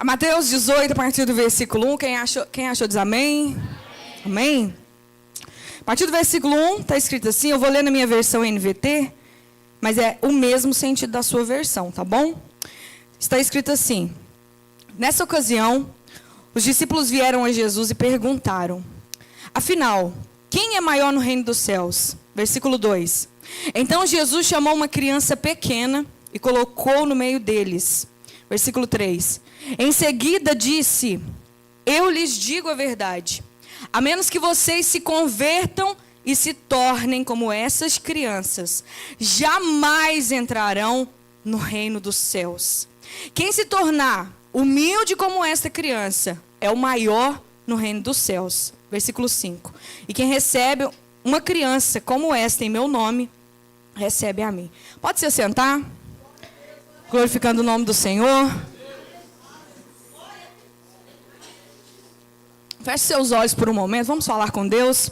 Mateus 18, a partir do versículo 1. Quem achou diz amém? Amém? A partir do versículo 1 está escrito assim, eu vou ler na minha versão NVT, mas é o mesmo sentido da sua versão, tá bom? Está escrito assim: nessa ocasião, os discípulos vieram a Jesus e perguntaram: afinal, quem é maior no reino dos céus? Versículo 2. Então Jesus chamou uma criança pequena e colocou no meio deles. Versículo 3. Em seguida disse: eu lhes digo a verdade. A menos que vocês se convertam e se tornem como essas crianças, jamais entrarão no reino dos céus. Quem se tornar humilde como esta criança é o maior no reino dos céus. Versículo 5. E quem recebe uma criança como esta em meu nome, recebe a mim. Pode se assentar? Glorificando o nome do Senhor. Feche seus olhos por um momento, vamos falar com Deus.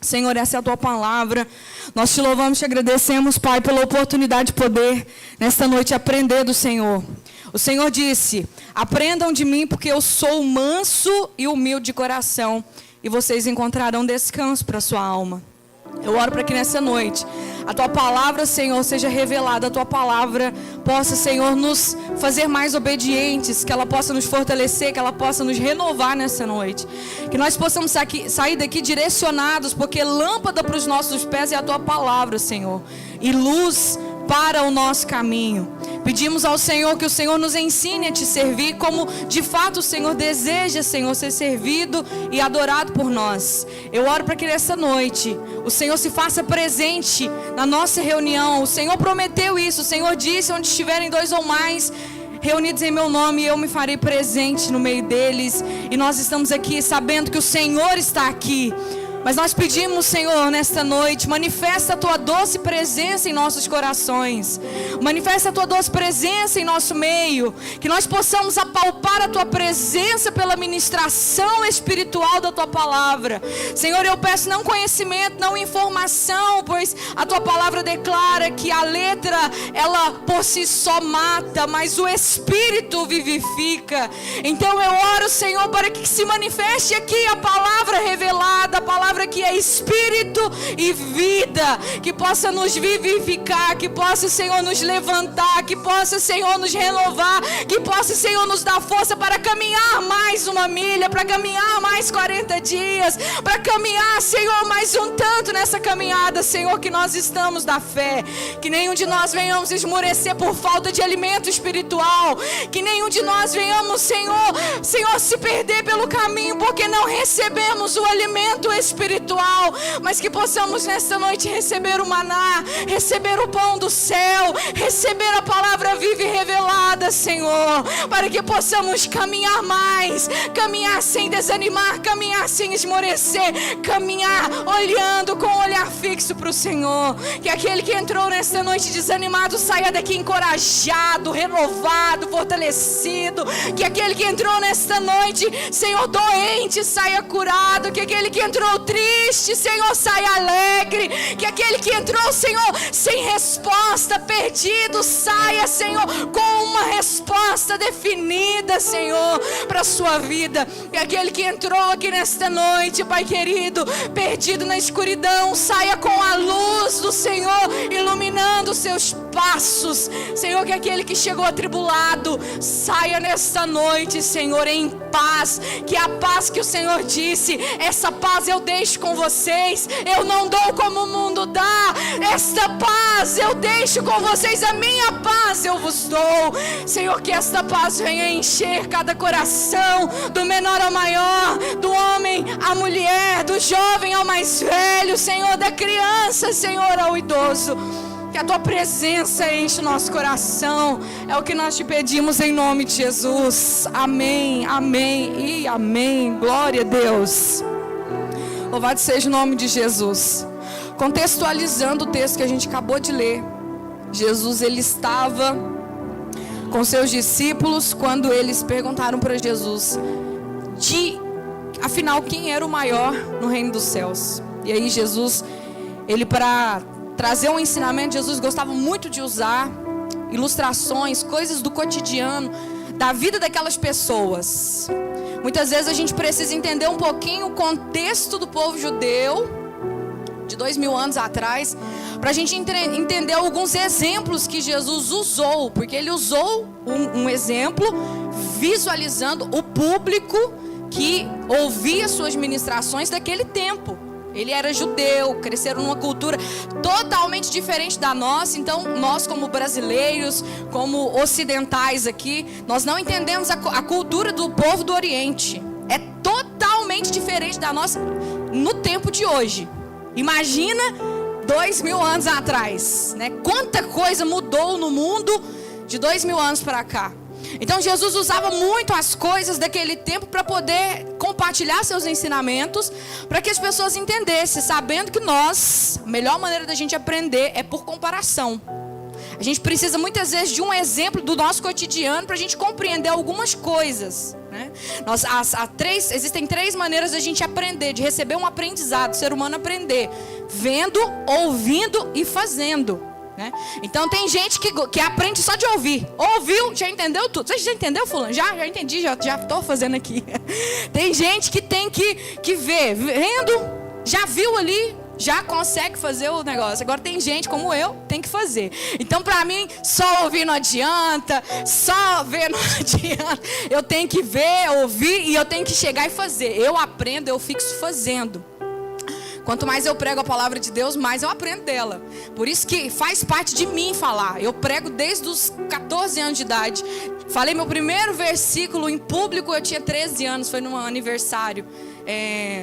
Senhor, essa é a tua palavra. Nós te louvamos e te agradecemos, Pai, pela oportunidade de poder, nesta noite, aprender do Senhor. O Senhor disse: aprendam de mim, porque eu sou manso e humilde de coração, e vocês encontrarão descanso para a sua alma. Eu oro para que nessa noite a tua palavra, Senhor, seja revelada. A tua palavra possa, Senhor, nos fazer mais obedientes, que ela possa nos fortalecer, que ela possa nos renovar nessa noite. Que nós possamos sair daqui direcionados, porque lâmpada para os nossos pés é a tua palavra, Senhor, e luz para o nosso caminho. Pedimos ao Senhor que o Senhor nos ensine a te servir como de fato o Senhor deseja, Senhor, ser servido e adorado por nós. Eu oro para que nessa noite o Senhor se faça presente na nossa reunião. O Senhor prometeu isso, o Senhor disse: onde estiverem 2 ou mais reunidos em meu nome, eu me farei presente no meio deles. E nós estamos aqui sabendo que o Senhor está aqui. Mas nós pedimos, Senhor, nesta noite, manifesta a tua doce presença em nossos corações. Manifesta a tua doce presença em nosso meio. Que nós possamos apalpar a tua presença pela ministração espiritual da tua palavra. Senhor, eu peço não conhecimento, não informação, pois a tua palavra declara que a letra, ela por si só mata, mas o Espírito vivifica. Então eu oro, Senhor, para que se manifeste aqui a palavra revelada, a palavra que é espírito e vida, que possa nos vivificar, que possa, Senhor, nos levantar, que possa, Senhor, nos renovar, que possa, Senhor, nos dar força para caminhar mais uma milha, para caminhar mais 40 dias, para caminhar, Senhor, mais um tanto nessa caminhada, Senhor, que nós estamos da fé. Que nenhum de nós venhamos esmorecer por falta de alimento espiritual, que nenhum de nós venhamos, Senhor, se perder pelo caminho, porque não recebemos o alimento espiritual, mas que possamos nesta noite receber o maná, receber o pão do céu, receber a palavra viva e revelada, Senhor, para que possamos caminhar mais, caminhar sem desanimar, caminhar sem esmorecer, caminhar olhando com um olhar fixo para o Senhor. Que aquele que entrou nesta noite desanimado saia daqui encorajado, renovado, fortalecido. Que aquele que entrou nesta noite, Senhor, doente, saia curado. Que aquele que entrou triste, Senhor, saia alegre. Que aquele que entrou, Senhor, sem resposta, perdido, saia, Senhor, com uma resposta definida, Senhor, para a sua vida. E aquele que entrou aqui nesta noite, Pai querido, perdido na escuridão, saia com a luz do Senhor iluminando os seus passos. Senhor, que aquele que chegou atribulado saia nesta noite, Senhor, em paz. Que a paz que o Senhor disse, essa paz eu deixo com vocês, eu não dou como o mundo dá. Esta paz eu deixo com vocês, a minha paz eu vos dou. Senhor, que esta paz venha encher cada coração, do menor ao maior, do homem à mulher, do jovem ao mais velho, Senhor, da criança, Senhor, ao idoso. Que a tua presença enche o nosso coração. É o que nós te pedimos em nome de Jesus. Amém, amém e amém. Glória a Deus. Louvado seja o nome de Jesus. Contextualizando o texto que a gente acabou de ler, Jesus, ele estava com seus discípulos quando eles perguntaram para Jesus afinal, quem era o maior no reino dos céus? E aí Jesus, ele, para trazer um ensinamento, Jesus gostava muito de usar ilustrações, coisas do cotidiano, da vida daquelas pessoas. Muitas vezes a gente precisa entender um pouquinho o contexto do povo judeu de 2000 anos atrás, para a gente entender alguns exemplos que Jesus usou, porque ele usou um exemplo visualizando o público que ouvia suas ministrações daquele tempo. Ele era judeu, cresceram numa cultura totalmente diferente da nossa. Então nós, como brasileiros, como ocidentais aqui, nós não entendemos a cultura do povo do Oriente. É totalmente diferente da nossa no tempo de hoje. Imagina 2000 anos atrás, né? Quanta coisa mudou no mundo de 2000 anos para cá. Então Jesus usava muito as coisas daquele tempo para poder compartilhar seus ensinamentos, para que as pessoas entendessem, sabendo que a melhor maneira da gente aprender é por comparação. A gente precisa muitas vezes de um exemplo do nosso cotidiano para a gente compreender algumas coisas, né? Existem 3 maneiras da gente aprender, de receber um aprendizado, o ser humano aprender: vendo, ouvindo e fazendo, né? Então tem gente que aprende só de ouvir. Ouviu, já entendeu tudo. Você já entendeu, fulano? Já entendi, já estou fazendo aqui. Tem gente que tem que ver, vendo, já viu ali, já consegue fazer o negócio. Agora tem gente como eu, tem que fazer. Então para mim, só ouvir não adianta, só ver não adianta. Eu tenho que ver, ouvir e eu tenho que chegar e fazer. Eu aprendo, eu fixo fazendo. Quanto mais eu prego a palavra de Deus, mais eu aprendo dela. Por isso que faz parte de mim falar. Eu prego desde os 14 anos de idade. Falei meu primeiro versículo em público, eu tinha 13 anos, foi num aniversário.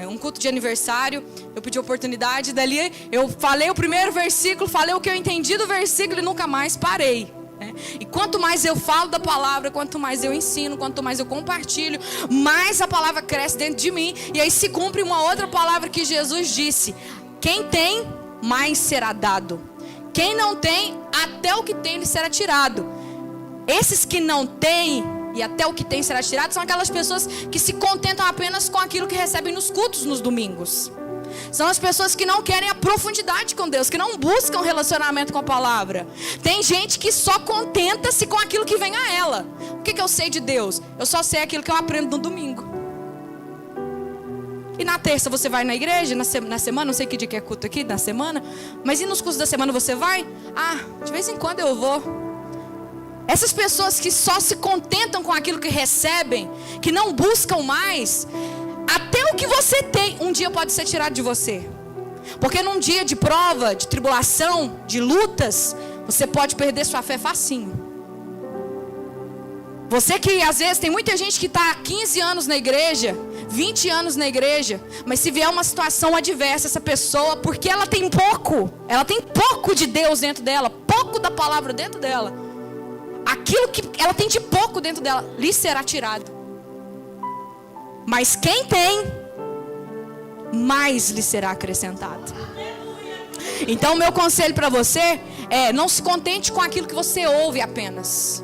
Um culto de aniversário, eu pedi oportunidade, dali eu falei o primeiro versículo, falei o que eu entendi do versículo e nunca mais parei. E quanto mais eu falo da palavra, quanto mais eu ensino, quanto mais eu compartilho, mais a palavra cresce dentro de mim. E aí se cumpre uma outra palavra que Jesus disse: quem tem, mais será dado. Quem não tem, até o que tem lhe será tirado. Esses que não têm e até o que tem será tirado são aquelas pessoas que se contentam apenas com aquilo que recebem nos cultos nos domingos. São as pessoas que não querem a profundidade com Deus, que não buscam relacionamento com a palavra. Tem gente que só contenta-se com aquilo que vem a ela. O que eu sei de Deus? Eu só sei aquilo que eu aprendo no domingo. E na terça você vai na igreja, na semana, não sei que dia que é culto aqui, na semana. Mas e nos cultos da semana você vai? De vez em quando eu vou. Essas pessoas que só se contentam com aquilo que recebem, que não buscam mais, até o que você tem, um dia pode ser tirado de você. Porque num dia de prova, de tribulação, de lutas, você pode perder sua fé facinho. Você que às vezes tem muita gente que está 15 anos na igreja, 20 anos na igreja, mas se vier uma situação adversa, essa pessoa, porque ela tem pouco de Deus dentro dela, pouco da palavra dentro dela, aquilo que ela tem de pouco dentro dela, lhe será tirado. Mas quem tem, mais lhe será acrescentado. Então meu conselho para você é: não se contente com aquilo que você ouve apenas.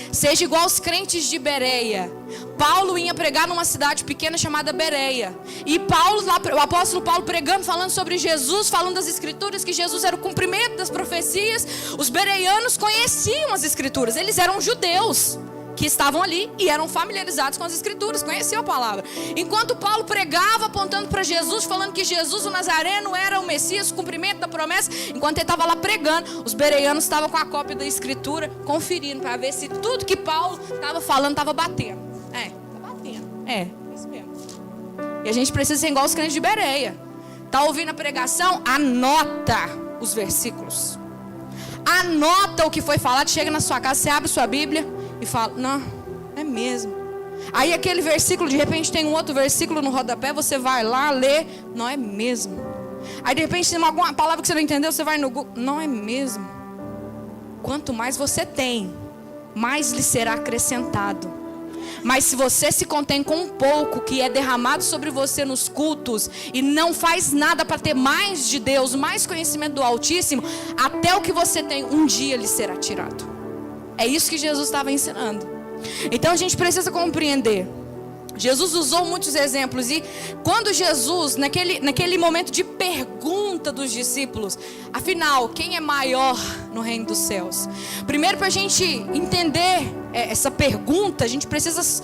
Seja igual aos crentes de Bereia. Paulo ia pregar numa cidade pequena chamada Bereia. E o apóstolo Paulo pregando, falando sobre Jesus, falando das escrituras, que Jesus era o cumprimento das profecias. Os bereianos conheciam as escrituras, eles eram judeus que estavam ali e eram familiarizados com as escrituras, conheciam a palavra. Enquanto Paulo pregava apontando para Jesus, falando que Jesus o Nazareno era o Messias, o cumprimento da promessa, enquanto ele estava lá pregando, os bereianos estavam com a cópia da escritura, conferindo para ver se tudo que Paulo estava falando estava batendo. Está batendo. Isso mesmo. E a gente precisa ser igual os crentes de Bereia. Está ouvindo a pregação? Anota os versículos. Anota o que foi falado. Chega na sua casa, você abre sua Bíblia e fala: não, é mesmo. Aí aquele versículo, de repente tem um outro versículo no rodapé, você vai lá, lê, não é mesmo. Aí de repente tem alguma palavra que você não entendeu, você vai no Google, não é mesmo. Quanto mais você tem, mais lhe será acrescentado. Mas se você se contém com um pouco que é derramado sobre você nos cultos e não faz nada para ter mais de Deus, mais conhecimento do Altíssimo, até o que você tem um dia lhe será tirado. É isso que Jesus estava ensinando. Então a gente precisa compreender. Jesus usou muitos exemplos. E quando Jesus, naquele momento de pergunta dos discípulos, afinal, quem é maior no reino dos céus? Primeiro, para a gente entender essa pergunta, a gente precisa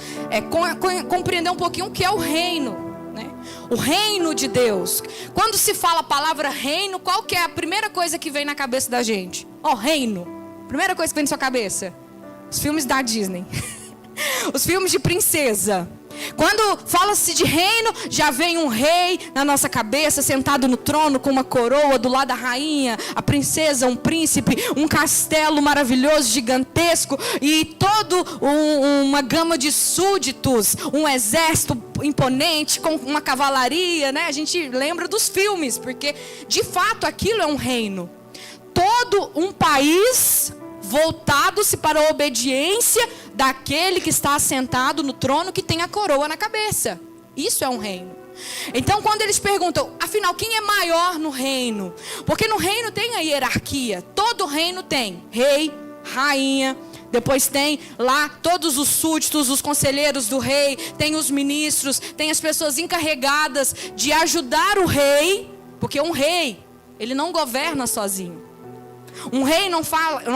compreender um pouquinho o que é o reino, né? O reino de Deus. Quando se fala a palavra reino, qual que é a primeira coisa que vem na cabeça da gente? Reino. Primeira coisa que vem na sua cabeça? Os filmes da Disney. Os filmes de princesa. Quando fala-se de reino, já vem um rei na nossa cabeça, sentado no trono com uma coroa do lado da rainha, a princesa, um príncipe, um castelo maravilhoso, gigantesco e todo uma gama de súditos, um exército imponente com uma cavalaria, né? A gente lembra dos filmes, porque de fato aquilo é um reino. Todo um país voltado-se para a obediência daquele que está assentado no trono, que tem a coroa na cabeça. Isso é um reino. Então, quando eles perguntam, afinal, quem é maior no reino? Porque no reino tem a hierarquia. Todo reino tem rei, rainha, depois tem lá todos os súditos, os conselheiros do rei, tem os ministros, tem as pessoas encarregadas de ajudar o rei, porque um rei, ele não governa sozinho. Um rei não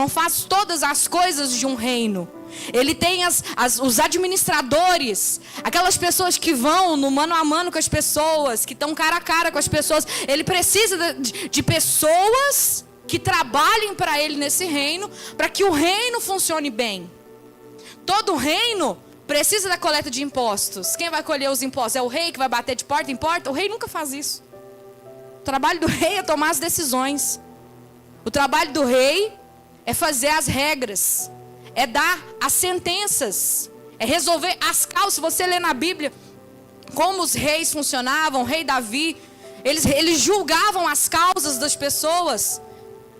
faz todas as coisas de um reino. Ele tem os administradores, aquelas pessoas que vão no mano a mano com as pessoas, que estão cara a cara com as pessoas. Ele precisa de pessoas que trabalhem para ele nesse reino, para que o reino funcione bem. Todo reino precisa da coleta de impostos. Quem vai colher os impostos? É o rei que vai bater de porta em porta? O rei nunca faz isso. O trabalho do rei é tomar as decisões. O trabalho do rei é fazer as regras, é dar as sentenças, é resolver as causas. Se você ler na Bíblia como os reis funcionavam, o rei Davi, eles julgavam as causas das pessoas.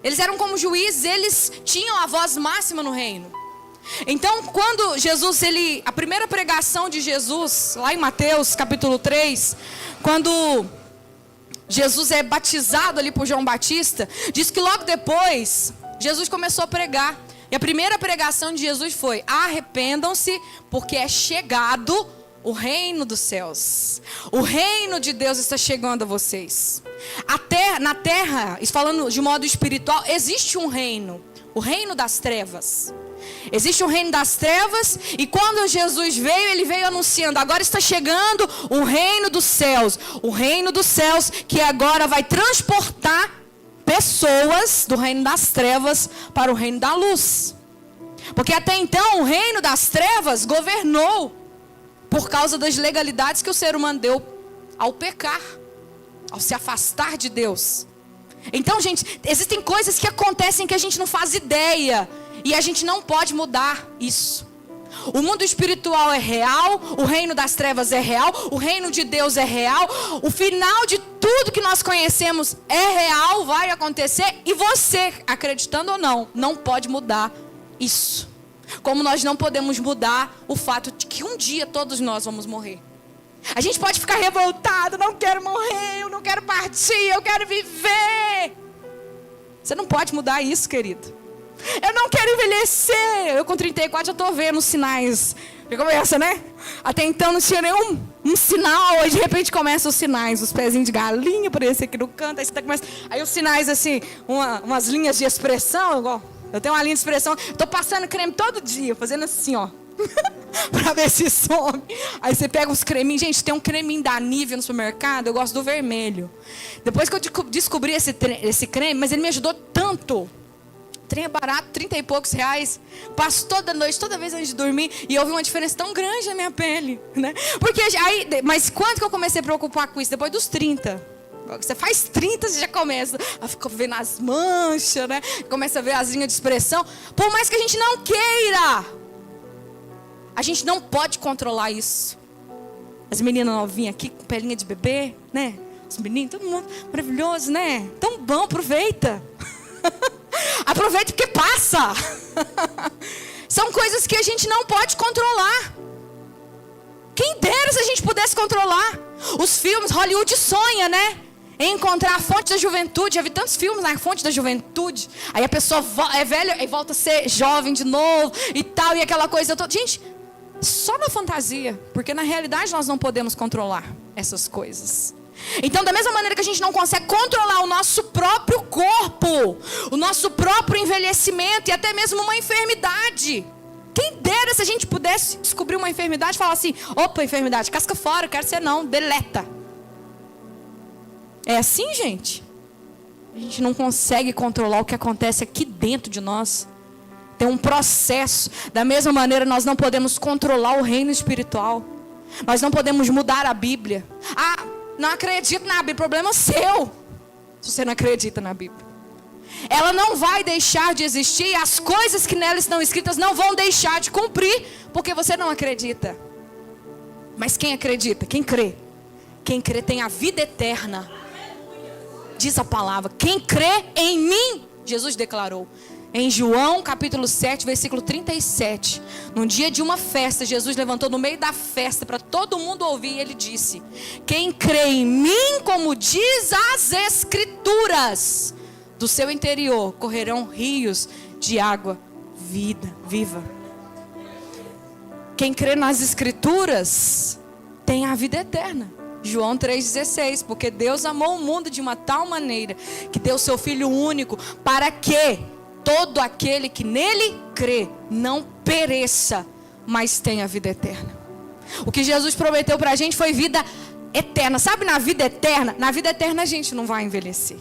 Eles eram como juízes, eles tinham a voz máxima no reino. Então, quando Jesus, a primeira pregação de Jesus, lá em Mateus capítulo 3, quando Jesus é batizado ali por João Batista, diz que logo depois, Jesus começou a pregar. E a primeira pregação de Jesus foi: arrependam-se, porque é chegado o reino dos céus. O reino de Deus está chegando a vocês. Na terra, falando de modo espiritual, existe um reino. O reino das trevas. Existe um reino das trevas, e quando Jesus veio, ele veio anunciando: agora está chegando o reino dos céus. O reino dos céus que agora vai transportar pessoas do reino das trevas para o reino da luz. Porque até então o reino das trevas governou por causa das legalidades que o ser humano deu ao pecar, ao se afastar de Deus. Então, gente, existem coisas que acontecem que a gente não faz ideia, e a gente não pode mudar isso. O mundo espiritual é real, o reino das trevas é real, o reino de Deus é real. O final de tudo que nós conhecemos é real, vai acontecer. E você, acreditando ou não, não pode mudar isso. Como nós não podemos mudar o fato de que um dia todos nós vamos morrer. A gente pode ficar revoltado: não quero morrer, eu não quero partir, eu quero viver. Você não pode mudar isso, querido. Eu não quero envelhecer. Eu com 34 já estou vendo os sinais. Já começa, né? Até então não tinha nenhum sinal. Aí de repente começam os sinais. Os pezinhos de galinha aparecem aqui no canto. Aí, você começa, aí os sinais assim, umas linhas de expressão. Igual, eu tenho uma linha de expressão. Estou passando creme todo dia, fazendo assim, ó. Pra ver se some. Aí você pega uns creminhos. Gente, tem um creminho da Nivea no supermercado. Eu gosto do vermelho. Depois que eu descobri esse creme, mas ele me ajudou tanto. O trem é barato, 30 e poucos reais. Passo toda noite, toda vez antes de dormir, e eu vi uma diferença tão grande na minha pele, né? Porque aí, mas quando que eu comecei a preocupar com isso? Depois dos 30. Você faz 30, você já começa a ficar vendo as manchas, né? Começa a ver as linhas de expressão. Por mais que a gente não queira, a gente não pode controlar isso. As meninas novinhas aqui com pelinha de bebê, né? Os meninos, todo mundo maravilhoso, né? Tão bom, aproveita. Aproveita porque passa. São coisas que a gente não pode controlar. Quem dera se a gente pudesse controlar. Os filmes, Hollywood sonha, né? Em encontrar a fonte da juventude. Já vi tantos filmes na fonte da juventude. Aí a pessoa é velha e volta a ser jovem de novo e tal, e aquela coisa toda. Gente, só na fantasia. Porque na realidade nós não podemos controlar essas coisas. Então, da mesma maneira que a gente não consegue controlar o nosso próprio corpo, o nosso próprio envelhecimento e até mesmo uma enfermidade, quem dera maneira, se a gente pudesse descobrir uma enfermidade, falar assim: opa, enfermidade, casca fora, quero ser não, deleta. É assim, gente. A gente não consegue controlar o que acontece aqui dentro de nós. Tem um processo. Da mesma maneira, nós não podemos controlar o reino espiritual. Nós não podemos mudar a Bíblia. Ah, não acredito na Bíblia, problema é seu. Se você não acredita na Bíblia, ela não vai deixar de existir, e as coisas que nela estão escritas não vão deixar de cumprir, porque você não acredita. Mas quem acredita? Quem crê? Quem crê tem a vida eterna. Diz a palavra: quem crê em mim, Jesus declarou em João capítulo 7, versículo 37. Num dia de uma festa, Jesus levantou no meio da festa para todo mundo ouvir, e ele disse: quem crê em mim, como diz as Escrituras, do seu interior correrão rios de água viva. Quem crê nas Escrituras tem a vida eterna. João 3,16. Porque Deus amou o mundo de uma tal maneira que deu seu Filho único, para que todo aquele que nele crê não pereça, mas tenha vida eterna. O que Jesus prometeu para a gente foi vida eterna. Sabe, na vida eterna a gente não vai envelhecer.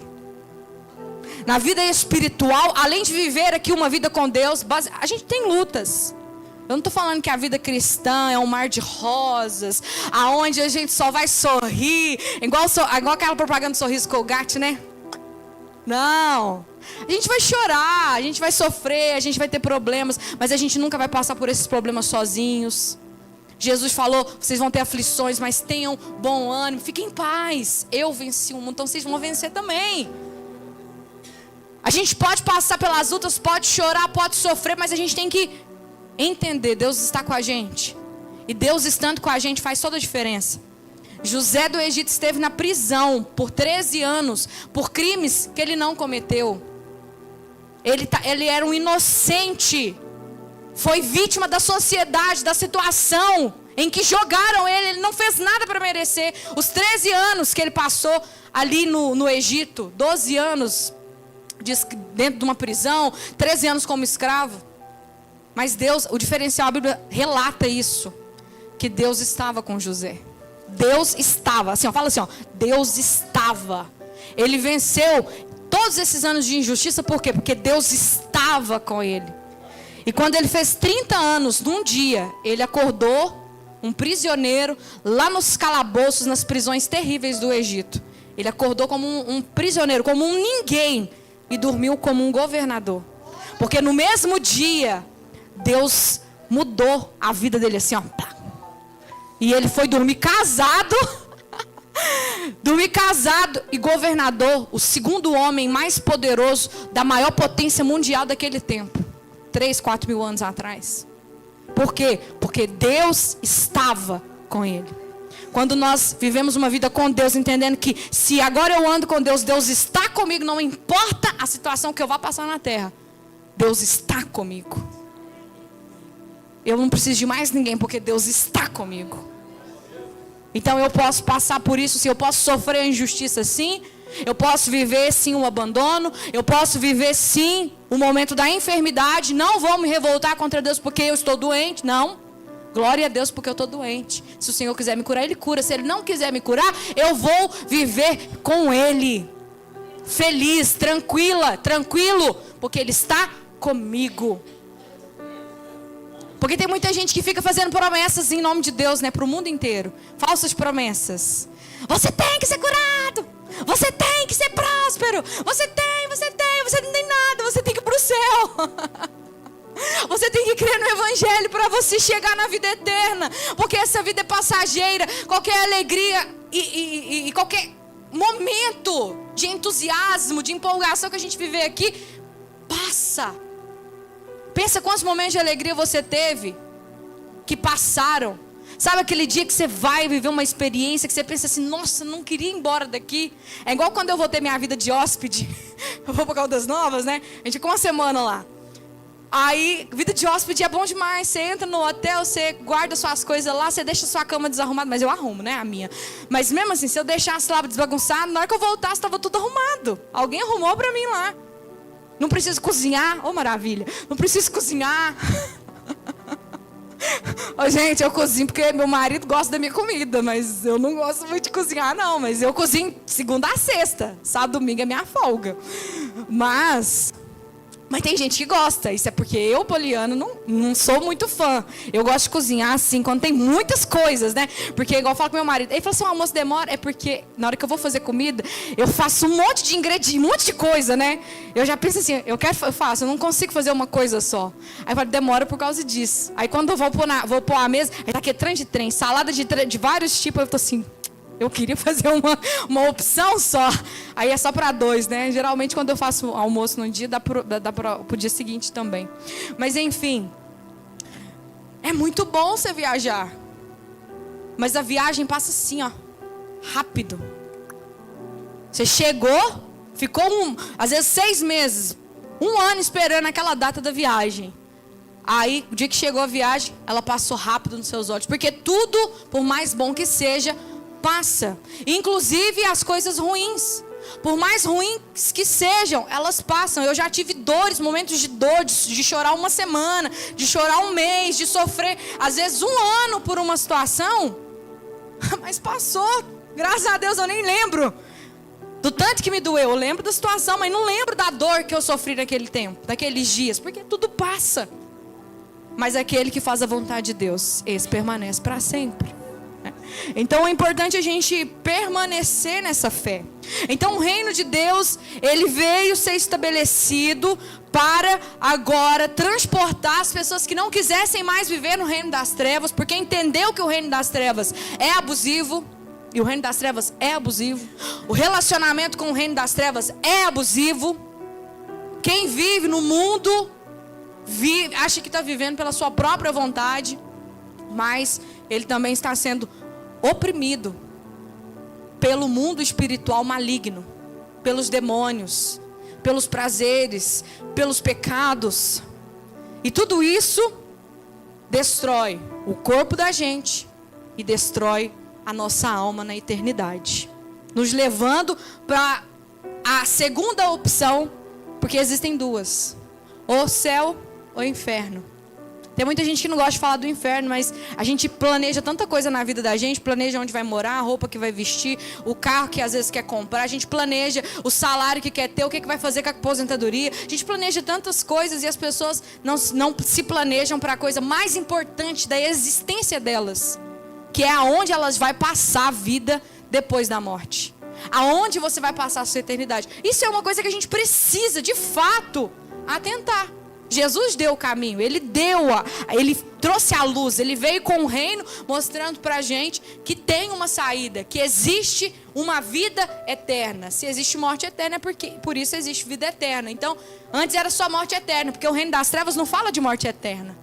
Na vida espiritual, além de viver aqui uma vida com Deus, a gente tem lutas. Eu não estou falando que a vida cristã é um mar de rosas, aonde a gente só vai sorrir, igual aquela propaganda do sorriso Colgate, né? Não. A gente vai chorar, a gente vai sofrer, a gente vai ter problemas, mas a gente nunca vai passar por esses problemas sozinhos. Jesus falou: vocês vão ter aflições, mas tenham bom ânimo, fiquem em paz. Eu venci o mundo, então vocês vão vencer também. A gente pode passar pelas lutas, pode chorar, pode sofrer, mas a gente tem que entender: Deus está com a gente. E Deus estando com a gente faz toda a diferença. José do Egito esteve na prisão por 13 anos, por crimes que ele não cometeu. Ele era um inocente. Foi vítima da sociedade, da situação em que jogaram ele. Ele não fez nada para merecer. Os 13 anos que ele passou ali no Egito, 12 anos dentro de uma prisão, 13 anos como escravo. Mas Deus, o diferencial, a Bíblia relata isso, que Deus estava com José. Deus estava, assim, ó, fala assim, ó, Deus estava. Ele venceu todos esses anos de injustiça, por quê? Porque Deus estava com ele. E quando ele fez 30 anos, num dia, ele acordou um prisioneiro lá nos calabouços, nas prisões terríveis do Egito. Ele acordou como um prisioneiro, como um ninguém, e dormiu como um governador. Porque no mesmo dia, Deus mudou a vida dele assim, ó. E ele foi dormir casado. Dormir casado e governador. O segundo homem mais poderoso da maior potência mundial daquele tempo. 3, 4 mil anos atrás. Por quê? Porque Deus estava com ele. Quando nós vivemos uma vida com Deus, entendendo que se agora eu ando com Deus, Deus está comigo, não importa a situação que eu vá passar na terra, Deus está comigo. Eu não preciso de mais ninguém, porque Deus está comigo. Então eu posso passar por isso, sim. Eu posso sofrer a injustiça, sim. Eu posso viver, sim, o abandono. Eu posso viver, sim, o momento da enfermidade. Não vou me revoltar contra Deus porque eu estou doente, não. Glória a Deus porque eu estou doente. Se o Senhor quiser me curar, Ele cura. Se Ele não quiser me curar, eu vou viver com Ele. Feliz, tranquilo, porque Ele está comigo. Porque tem muita gente que fica fazendo promessas em nome de Deus, né? Para o mundo inteiro. Falsas promessas. Você tem que ser curado. Você tem que ser próspero. Você não tem nada. Você tem que ir para o céu. Você tem que crer no Evangelho para você chegar na vida eterna. Porque essa vida é passageira. Qualquer alegria e qualquer momento de entusiasmo, de empolgação que a gente viver aqui, passa. Pensa quantos momentos de alegria você teve que passaram. Sabe aquele dia que você vai viver uma experiência que você pensa assim: nossa, não queria ir embora daqui. É igual quando eu vou ter minha vida de hóspede. Eu vou para Caldas Novas, né? A gente ficou uma semana lá. Aí, vida de hóspede é bom demais. Você entra no hotel, você guarda suas coisas lá, você deixa sua cama desarrumada. Mas eu arrumo, né, a minha. Mas mesmo assim, se eu deixasse lá desbagunçado, na hora que eu voltasse, estava tudo arrumado. Alguém arrumou para mim lá. Não preciso cozinhar. Oh, maravilha. Não preciso cozinhar. Ô, gente, eu cozinho porque meu marido gosta da minha comida, mas eu não gosto muito de cozinhar, não. Mas eu cozinho segunda a sexta. Sábado, domingo é minha folga. Mas tem gente que gosta. Isso é porque eu, Poliana, não sou muito fã. Eu gosto de cozinhar assim, quando tem muitas coisas, né? Porque, igual eu falo com meu marido, ele fala assim, o almoço demora. É porque, na hora que eu vou fazer comida, eu faço um monte de ingredientes, um monte de coisa, né? Eu já penso assim, eu faço, eu não consigo fazer uma coisa só. Aí eu falo, demora por causa disso. Aí quando eu vou pôr a mesa, aí tá aquele trem, salada de vários tipos, eu tô assim... Eu queria fazer uma opção só. Aí é só para 2, né? Geralmente, quando eu faço almoço no dia, dá pro dia seguinte também. Mas, enfim. É muito bom você viajar. Mas a viagem passa assim, ó. Rápido. Você chegou, ficou às vezes 6 meses, 1 ano esperando aquela data da viagem. Aí, o dia que chegou a viagem, ela passou rápido nos seus olhos. Porque tudo, por mais bom que seja, passa, inclusive as coisas ruins, por mais ruins que sejam, elas passam. Eu já tive dores, momentos de dor, de chorar uma semana, de chorar um mês, de sofrer às vezes 1 ano por uma situação, mas passou, graças a Deus. Eu nem lembro do tanto que me doeu. Eu lembro da situação, mas não lembro da dor que eu sofri naquele tempo, naqueles dias, porque tudo passa. Mas aquele que faz a vontade de Deus, esse permanece para sempre. Então é importante a gente permanecer nessa fé. Então o reino de Deus, ele veio ser estabelecido para agora transportar as pessoas que não quisessem mais viver no reino das trevas, porque entendeu que o reino das trevas é abusivo. E o reino das trevas é abusivo. O relacionamento com o reino das trevas é abusivo. Quem vive no mundo acha que está vivendo pela sua própria vontade, mas ele também está sendo oprimido pelo mundo espiritual maligno, pelos demônios, pelos prazeres, pelos pecados. E tudo isso destrói o corpo da gente e destrói a nossa alma na eternidade, nos levando para a segunda opção, porque existem 2: ou céu ou inferno. Tem muita gente que não gosta de falar do inferno, mas a gente planeja tanta coisa na vida da gente, planeja onde vai morar, a roupa que vai vestir, o carro que às vezes quer comprar, a gente planeja o salário que quer ter, o que vai fazer com a aposentadoria, a gente planeja tantas coisas e as pessoas não se planejam para a coisa mais importante da existência delas, que é aonde elas vão passar a vida depois da morte, aonde você vai passar a sua eternidade. Isso é uma coisa que a gente precisa, de fato, atentar. Jesus deu o caminho, ele trouxe a luz, ele veio com o reino mostrando pra gente que tem uma saída, que existe uma vida eterna. Se existe morte eterna é porque por isso existe vida eterna. Então, antes era só morte eterna, porque o reino das trevas não fala de morte eterna.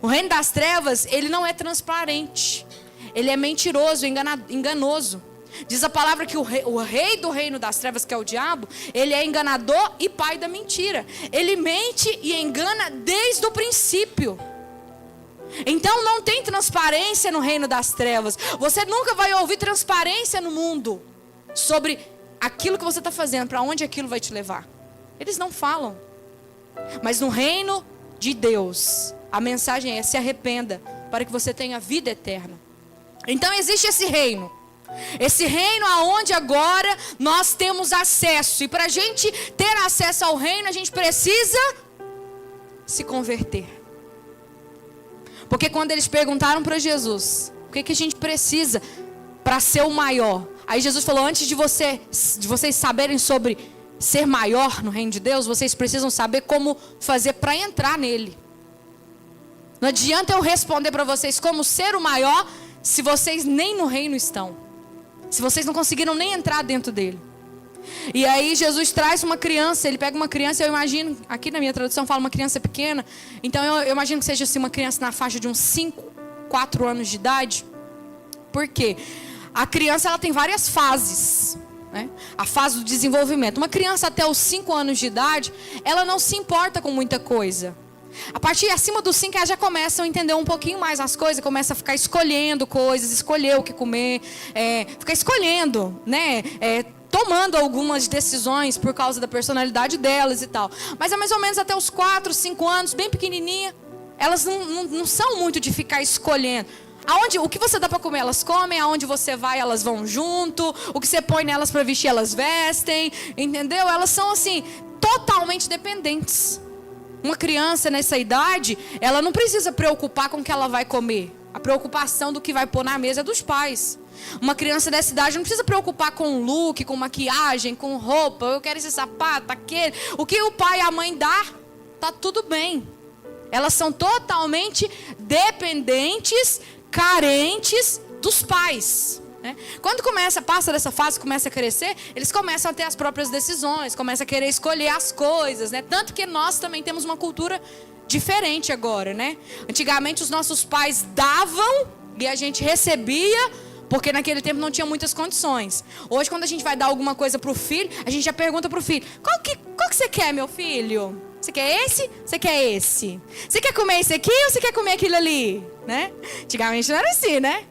O reino das trevas, ele não é transparente, ele é mentiroso, enganoso. Diz a palavra que o rei do reino das trevas, que é o diabo, ele é enganador e pai da mentira. Ele mente e engana desde o princípio. Então não tem transparência no reino das trevas. Você nunca vai ouvir transparência no mundo sobre aquilo que você está fazendo, para onde aquilo vai te levar. Eles não falam. Mas no reino de Deus, a mensagem é: se arrependa para que você tenha vida eterna. Então existe esse reino. Esse reino aonde agora nós temos acesso. E para a gente ter acesso ao reino, a gente precisa se converter. Porque quando eles perguntaram para Jesus: o que a gente precisa para ser o maior? Aí Jesus falou: antes de vocês saberem sobre ser maior no reino de Deus, vocês precisam saber como fazer para entrar nele. Não adianta eu responder para vocês como ser o maior se vocês nem no reino estão, se vocês não conseguiram nem entrar dentro dele. E aí Jesus traz uma criança, ele pega uma criança, eu imagino, aqui na minha tradução fala uma criança pequena, então eu imagino que seja assim, uma criança na faixa de uns 5, 4 anos de idade. Por quê? A criança, ela tem várias fases, né? A fase do desenvolvimento. Uma criança até os 5 anos de idade, ela não se importa com muita coisa. A partir acima dos 5, elas já começam a entender um pouquinho mais as coisas, começa a ficar escolhendo coisas, escolher o que comer, ficar escolhendo, né? Tomando algumas decisões por causa da personalidade delas e tal. Mas é mais ou menos até os 4, 5 anos, bem pequenininha, elas não são muito de ficar escolhendo. O que você dá para comer, elas comem. Aonde você vai, elas vão junto. O que você põe nelas para vestir, elas vestem. Entendeu? Elas são assim, totalmente dependentes. Uma criança nessa idade, ela não precisa preocupar com o que ela vai comer. A preocupação do que vai pôr na mesa é dos pais. Uma criança dessa idade não precisa preocupar com look, com maquiagem, com roupa. Eu quero esse sapato, aquele. O que o pai e a mãe dá, tá tudo bem. Elas são totalmente dependentes, carentes dos pais, né? Quando passa dessa fase, começa a crescer, eles começam a ter as próprias decisões, começam a querer escolher as coisas, né? Tanto que nós também temos uma cultura diferente agora, né? Antigamente os nossos pais davam e a gente recebia, porque naquele tempo não tinha muitas condições. Hoje, quando a gente vai dar alguma coisa pro filho, a gente já pergunta pro filho: qual que você quer, meu filho? Você quer esse? Você quer esse? Você quer comer esse aqui ou você quer comer aquilo ali? Né? Antigamente não era assim, né?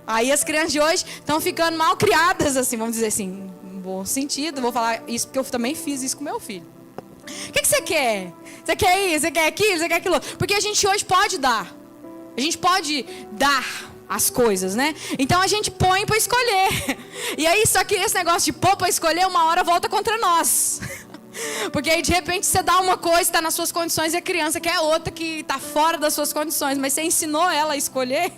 Aí as crianças de hoje estão ficando mal criadas, assim, vamos dizer assim, em bom sentido. Vou falar isso porque eu também fiz isso com meu filho. O que você quer? Você quer isso? Você quer aquilo? Você quer aquilo? Porque a gente hoje pode dar. A gente pode dar as coisas, né? Então a gente põe para escolher. E aí, só que esse negócio de pôr para escolher, uma hora volta contra nós. Porque aí de repente você dá uma coisa, está nas suas condições, e a criança quer outra que está fora das suas condições. Mas você ensinou ela a escolher,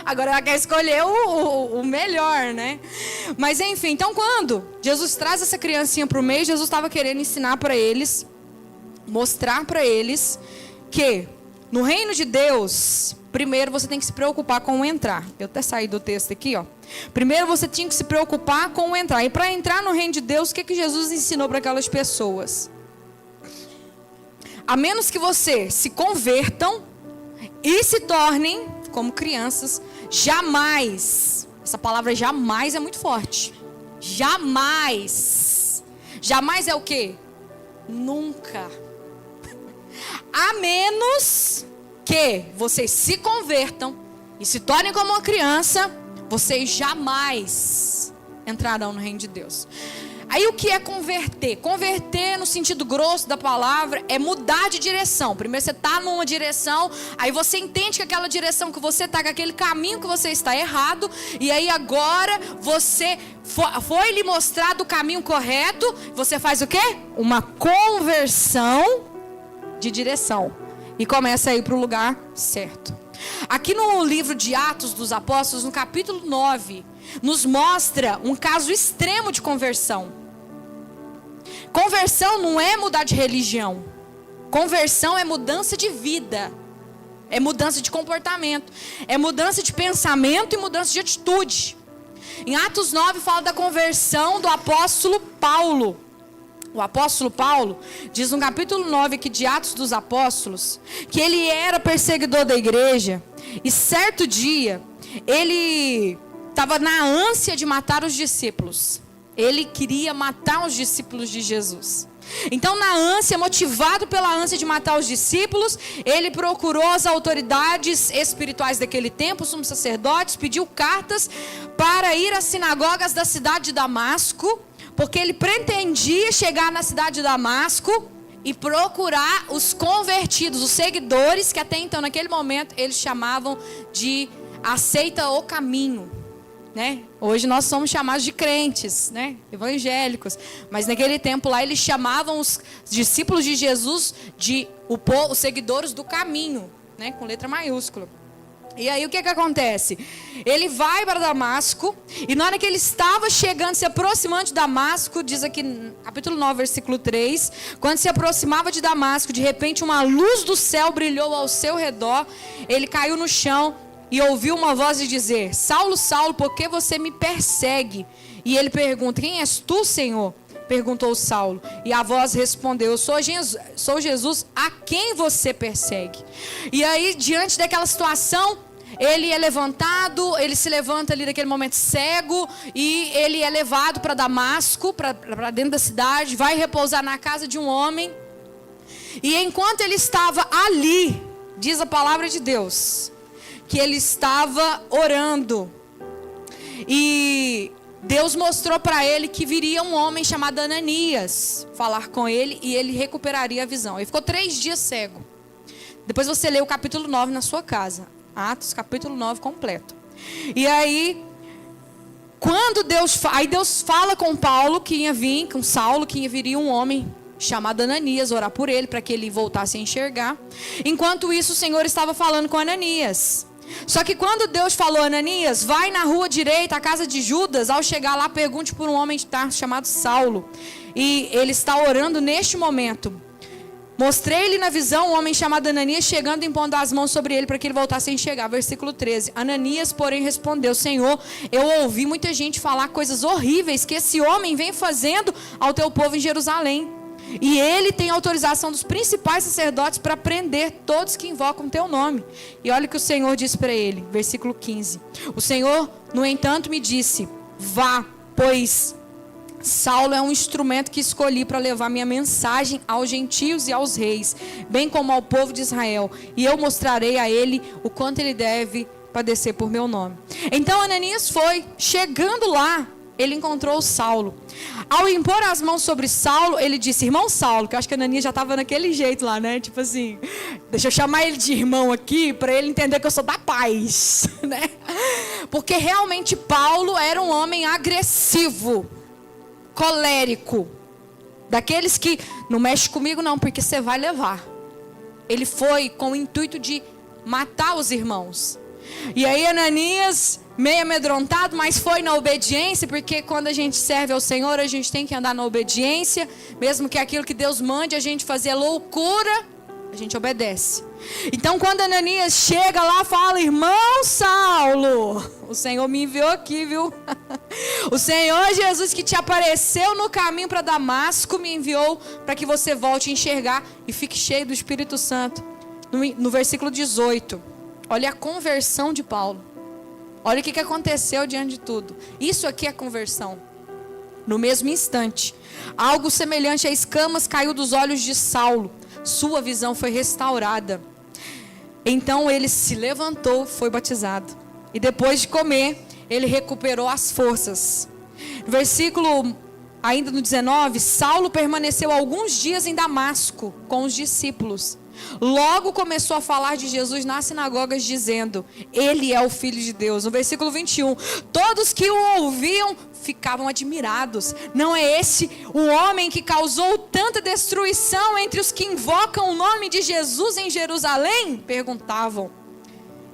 agora ela quer escolher o melhor, né? Mas enfim, então quando Jesus traz essa criancinha para o meio, Jesus estava querendo ensinar para eles, mostrar para eles que no reino de Deus, primeiro você tem que se preocupar com o entrar. Eu até saí do texto aqui, ó. Primeiro você tinha que se preocupar com o entrar. E para entrar no reino de Deus, o que Jesus ensinou para aquelas pessoas? A menos que você se convertam e se tornem como crianças, jamais, essa palavra jamais é muito forte. Jamais. Jamais é o quê? Nunca. A menos que vocês se convertam e se tornem como uma criança, vocês jamais entrarão no reino de Deus. Aí o que é converter? Converter no sentido grosso da palavra é mudar de direção. Primeiro você está numa direção, aí você entende que aquela direção que você está, que aquele caminho que você está errado, e aí agora você foi lhe mostrado o caminho correto, você faz o quê? Uma conversão de direção e começa a ir para o lugar certo. Aqui no livro de Atos dos Apóstolos, no capítulo 9, nos mostra um caso extremo de conversão. Conversão não é mudar de religião. Conversão é mudança de vida. É mudança de comportamento. É mudança de pensamento e mudança de atitude. Em Atos 9 fala da conversão do apóstolo Paulo. O apóstolo Paulo diz no capítulo 9 aqui de Atos dos Apóstolos que ele era perseguidor da igreja e certo dia ele estava na ânsia de matar os discípulos. Ele queria matar os discípulos de Jesus. Então, na ânsia, motivado pela ânsia de matar os discípulos, ele procurou as autoridades espirituais daquele tempo, os sumos sacerdotes, pediu cartas para ir às sinagogas da cidade de Damasco, porque ele pretendia chegar na cidade de Damasco e procurar os convertidos, os seguidores, que até então, naquele momento, eles chamavam de aceita o caminho, né? Hoje nós somos chamados de crentes, né? Evangélicos. Mas naquele tempo lá, eles chamavam os discípulos de Jesus de os seguidores do caminho, né? Com letra maiúscula. E aí o que acontece? Ele vai para Damasco, e na hora que ele estava chegando, se aproximando de Damasco, diz aqui capítulo 9, versículo 3, quando se aproximava de Damasco, de repente uma luz do céu brilhou ao seu redor, ele caiu no chão e ouviu uma voz dizer: Saulo, Saulo, por que você me persegue? E ele pergunta: quem és tu, Senhor? Perguntou Saulo. E a voz respondeu: sou Jesus a quem você persegue. E aí, diante daquela situação, ele é levantado, ele se levanta ali naquele momento cego, e ele é levado para Damasco, para dentro da cidade, vai repousar na casa de um homem. E enquanto ele estava ali, diz a palavra de Deus, que ele estava orando, e Deus mostrou para ele que viria um homem chamado Ananias falar com ele, e ele recuperaria a visão. Ele ficou 3 dias cego. Depois você lê o capítulo 9 na sua casa. Atos, capítulo 9 completo. E aí, quando Deus fala com Paulo que ia vir, com Saulo, que viria um homem chamado Ananias, orar por ele, para que ele voltasse a enxergar. Enquanto isso, o Senhor estava falando com Ananias. Só que quando Deus falou, Ananias, vai na rua direita, a casa de Judas, ao chegar lá, pergunte por um homem de Tarso chamado Saulo. E ele está orando neste momento. Mostrei-lhe na visão um homem chamado Ananias chegando e impondo as mãos sobre ele para que ele voltasse a enxergar. Versículo 13. Ananias, porém, respondeu, Senhor, eu ouvi muita gente falar coisas horríveis que esse homem vem fazendo ao teu povo em Jerusalém. E ele tem autorização dos principais sacerdotes para prender todos que invocam teu nome. E olha o que o Senhor disse para ele, versículo 15. O Senhor, no entanto, me disse, vá, pois Saulo é um instrumento que escolhi para levar minha mensagem aos gentios e aos reis, bem como ao povo de Israel. E eu mostrarei a ele o quanto ele deve padecer por meu nome. Então Ananias foi, chegando lá, ele encontrou Saulo. Ao impor as mãos sobre Saulo, ele disse, irmão Saulo, que eu acho que Ananias já estava naquele jeito lá, né? Tipo assim, deixa eu chamar ele de irmão aqui, para ele entender que eu sou da paz, né? Porque realmente Paulo era um homem agressivo, colérico, daqueles que, não mexe comigo não, porque você vai levar. Ele foi com o intuito de matar os irmãos. E aí Ananias, meio amedrontado, mas foi na obediência, porque quando a gente serve ao Senhor, a gente tem que andar na obediência, mesmo que aquilo que Deus mande a gente fazer loucura, a gente obedece. Então quando Ananias chega lá, fala, irmão Saulo, o Senhor me enviou aqui, viu? O Senhor Jesus que te apareceu no caminho para Damasco, me enviou para que você volte a enxergar e fique cheio do Espírito Santo. No versículo 18, olha a conversão de Paulo. Olha o que aconteceu diante de tudo. Isso aqui é conversão. No mesmo instante, algo semelhante a escamas caiu dos olhos de Saulo. Sua visão foi restaurada. Então ele se levantou, foi batizado. E depois de comer, ele recuperou as forças. Versículo ainda no 19, Saulo permaneceu alguns dias em Damasco com os discípulos. Logo começou a falar de Jesus nas sinagogas, dizendo, ele é o Filho de Deus. No versículo 21, todos que o ouviam ficavam admirados. Não é esse o homem que causou tanta destruição entre os que invocam o nome de Jesus em Jerusalém? Perguntavam.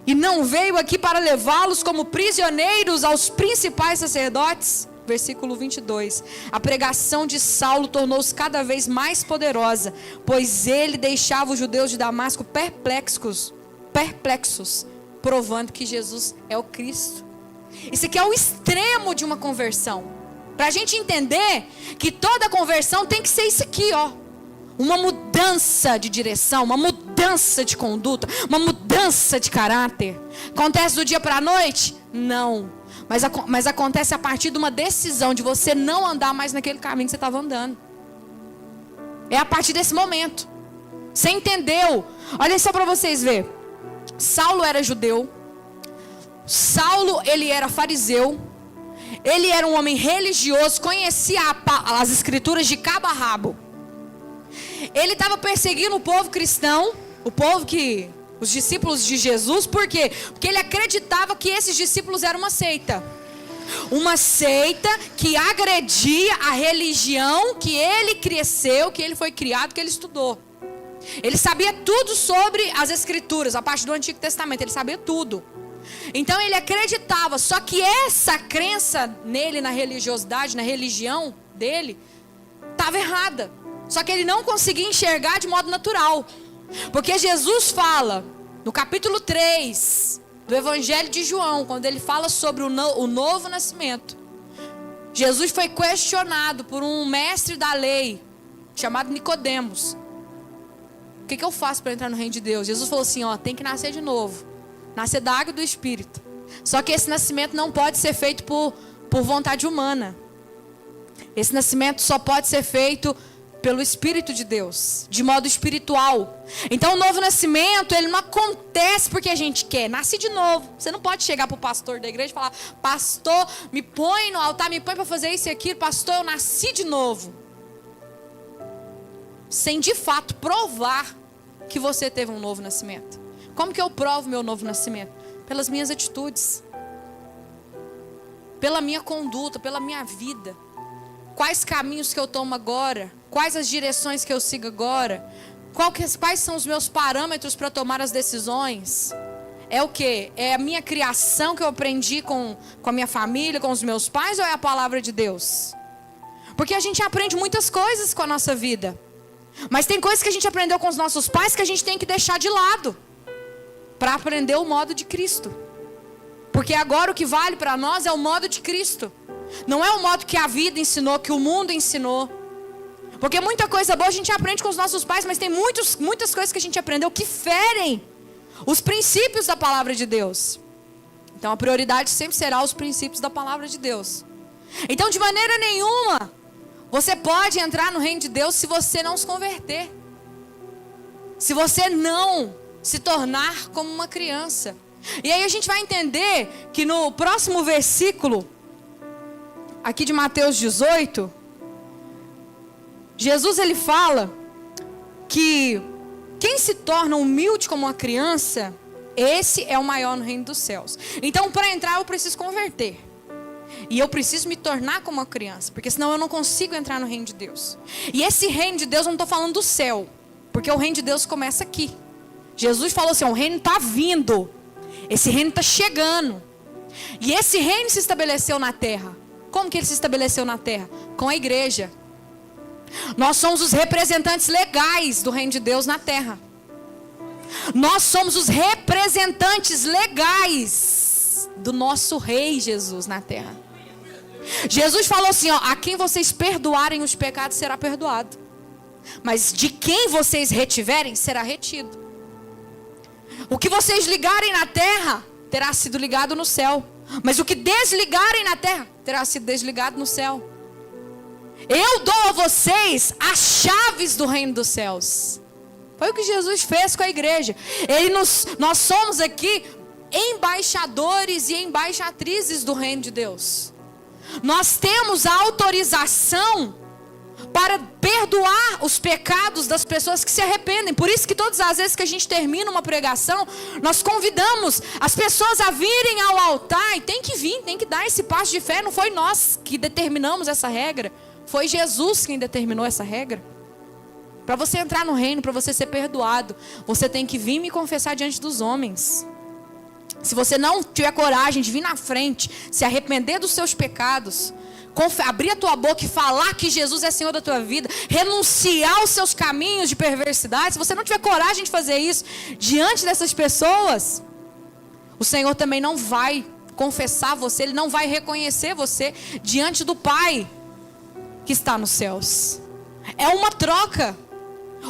E não veio aqui para levá-los como prisioneiros aos principais sacerdotes? Versículo 22. A pregação de Saulo tornou-se cada vez mais poderosa, pois ele deixava os judeus de Damasco perplexos, provando que Jesus é o Cristo. Isso aqui é o extremo de uma conversão. Para a gente entender que toda conversão tem que ser isso aqui, ó. Uma mudança de direção, uma mudança de conduta, uma mudança de caráter. Acontece do dia para a noite? Não. Mas acontece a partir de uma decisão de você não andar mais naquele caminho que você estava andando. É a partir desse momento. Você entendeu? Olha só para vocês verem. Saulo era judeu. Saulo, ele era fariseu. Ele era um homem religioso, conhecia as escrituras de cabo a rabo. Ele estava perseguindo o povo cristão, o povo que... os discípulos de Jesus, por quê? Porque ele acreditava que esses discípulos eram uma seita. Uma seita que agredia a religião que ele cresceu, que ele foi criado, que ele estudou. Ele sabia tudo sobre as escrituras, a parte do Antigo Testamento, ele sabia tudo. Então ele acreditava, só que essa crença nele, na religiosidade, na religião dele, estava errada. Só que ele não conseguia enxergar de modo natural. Porque Jesus fala, no capítulo 3 do Evangelho de João, quando ele fala sobre o novo nascimento, Jesus foi questionado por um mestre da lei, chamado Nicodemos. O que eu faço para entrar no reino de Deus? Jesus falou assim, ó, tem que nascer de novo. Nascer da água e do Espírito. Só que esse nascimento não pode ser feito por vontade humana. Esse nascimento só pode ser feito pelo Espírito de Deus, de modo espiritual. Então o novo nascimento, ele não acontece porque a gente quer, nasce de novo. Você não pode chegar para o pastor da igreja e falar, pastor, me põe no altar, me põe para fazer isso e aquilo, pastor, eu nasci de novo. Sem de fato provar que você teve um novo nascimento? Como que eu provo meu novo nascimento? Pelas minhas atitudes, pela minha conduta, pela minha vida. Quais caminhos que eu tomo agora? Quais as direções que eu sigo agora? Quais são os meus parâmetros para tomar as decisões? É o quê? É a minha criação que eu aprendi com a minha família, com os meus pais, ou é a palavra de Deus? Porque a gente aprende muitas coisas com a nossa vida, mas tem coisas que a gente aprendeu com os nossos pais que a gente tem que deixar de lado para aprender o modo de Cristo. Porque agora o que vale para nós é o modo de Cristo. Não é o modo que a vida ensinou, que o mundo ensinou. Porque muita coisa boa a gente aprende com os nossos pais, mas tem muitas coisas que a gente aprendeu que ferem os princípios da palavra de Deus. Então a prioridade sempre será os princípios da palavra de Deus. Então de maneira nenhuma você pode entrar no reino de Deus se você não se converter, se você não se tornar como uma criança. E aí a gente vai entender que no próximo versículo aqui de Mateus 18, Jesus ele fala que quem se torna humilde como uma criança, esse é o maior no reino dos céus. Então, para entrar, eu preciso converter. E eu preciso me tornar como uma criança, porque senão eu não consigo entrar no reino de Deus. E esse reino de Deus, eu não estou falando do céu, porque o reino de Deus começa aqui. Jesus falou assim, o reino está vindo. Esse reino está chegando. E esse reino se estabeleceu na terra. Como que ele se estabeleceu na terra? Com a igreja. Nós somos os representantes legais do reino de Deus na terra. Nós somos os representantes legais do nosso rei Jesus na terra. Jesus falou assim, ó, a quem vocês perdoarem os pecados será perdoado, mas de quem vocês retiverem será retido. O que vocês ligarem na terra terá sido ligado no céu, mas o que desligarem na terra terá sido desligado no céu. Eu dou a vocês as chaves do reino dos céus. Foi o que Jesus fez com a igreja. Nós somos aqui embaixadores e embaixatrizes do reino de Deus. Nós temos a autorização para perdoar os pecados das pessoas que se arrependem. Por isso que todas as vezes que a gente termina uma pregação, nós convidamos as pessoas a virem ao altar. E tem que vir, tem que dar esse passo de fé. Não foi nós que determinamos essa regra. Foi Jesus quem determinou essa regra. Para você entrar no reino, para você ser perdoado, você tem que vir me confessar diante dos homens. Se você não tiver coragem de vir na frente, se arrepender dos seus pecados, abrir a tua boca e falar que Jesus é Senhor da tua vida, renunciar aos seus caminhos de perversidade, se você não tiver coragem de fazer isso diante dessas pessoas, o Senhor também não vai confessar você, Ele não vai reconhecer você diante do Pai que está nos céus. É uma troca.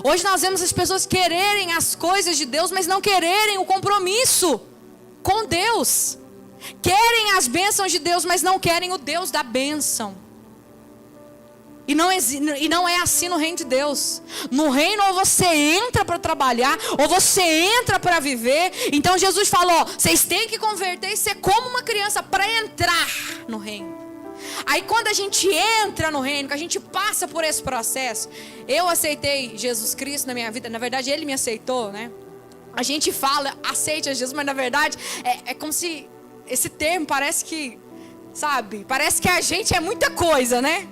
Hoje nós vemos as pessoas quererem as coisas de Deus, mas não quererem o compromisso com Deus. Querem as bênçãos de Deus, mas não querem o Deus da bênção. E não é assim no reino de Deus. No reino, ou você entra para trabalhar, ou você entra para viver. Então Jesus falou, vocês têm que converter e ser como uma criança para entrar no reino. Aí quando a gente entra no reino, que a gente passa por esse processo, eu aceitei Jesus Cristo na minha vida, na verdade Ele me aceitou, né? A gente fala, aceite a Jesus, mas na verdade é como se esse termo parece que, sabe, parece que a gente é muita coisa, né?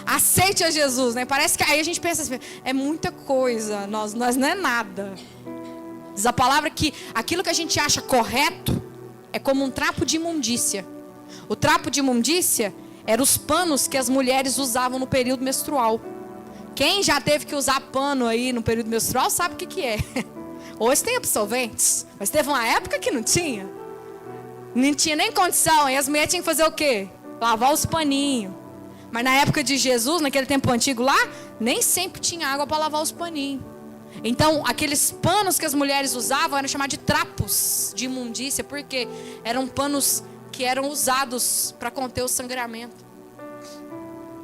Aceite a Jesus, né? Parece que aí a gente pensa assim, é muita coisa, nós não é nada. Diz a palavra que aquilo que a gente acha correto é como um trapo de imundícia. O trapo de imundícia eram os panos que as mulheres usavam no período menstrual. Quem já teve que usar pano aí no período menstrual sabe o que é. Hoje tem absorventes, mas teve uma época que não tinha. Não tinha nem condição, e as mulheres tinham que fazer o quê? Lavar os paninhos. Mas na época de Jesus, naquele tempo antigo lá, nem sempre tinha água para lavar os paninhos. Então, aqueles panos que as mulheres usavam eram chamados de trapos de imundícia, porque eram panos que eram usados para conter o sangramento.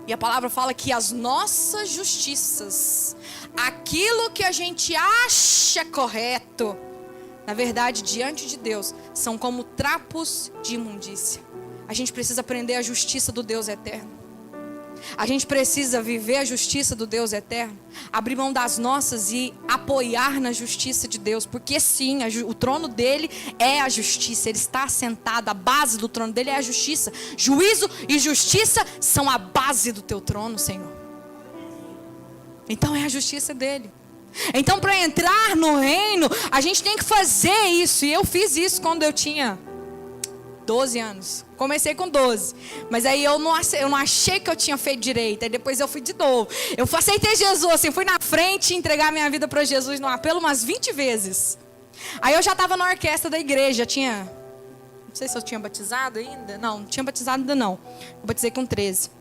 E a palavra fala que as nossas justiças, aquilo que a gente acha correto, na verdade, diante de Deus, são como trapos de imundícia. A gente precisa aprender a justiça do Deus eterno. A gente precisa viver a justiça do Deus eterno, abrir mão das nossas e apoiar na justiça de Deus, porque sim, o trono dele é a justiça, ele está assentado, a base do trono dele é a justiça. Juízo e justiça são a base do teu trono, Senhor. Então é a justiça dele. Então, para entrar no reino, a gente tem que fazer isso, e eu fiz isso quando eu tinha 12 anos. Comecei com 12. Mas aí eu não achei que eu tinha feito direito. Aí depois eu fui de novo. Eu aceitei Jesus, assim, fui na frente entregar minha vida para Jesus no apelo umas 20 vezes. Aí eu já estava na orquestra da igreja. Não sei se eu tinha batizado ainda. Não tinha batizado ainda não. Eu batizei com 13.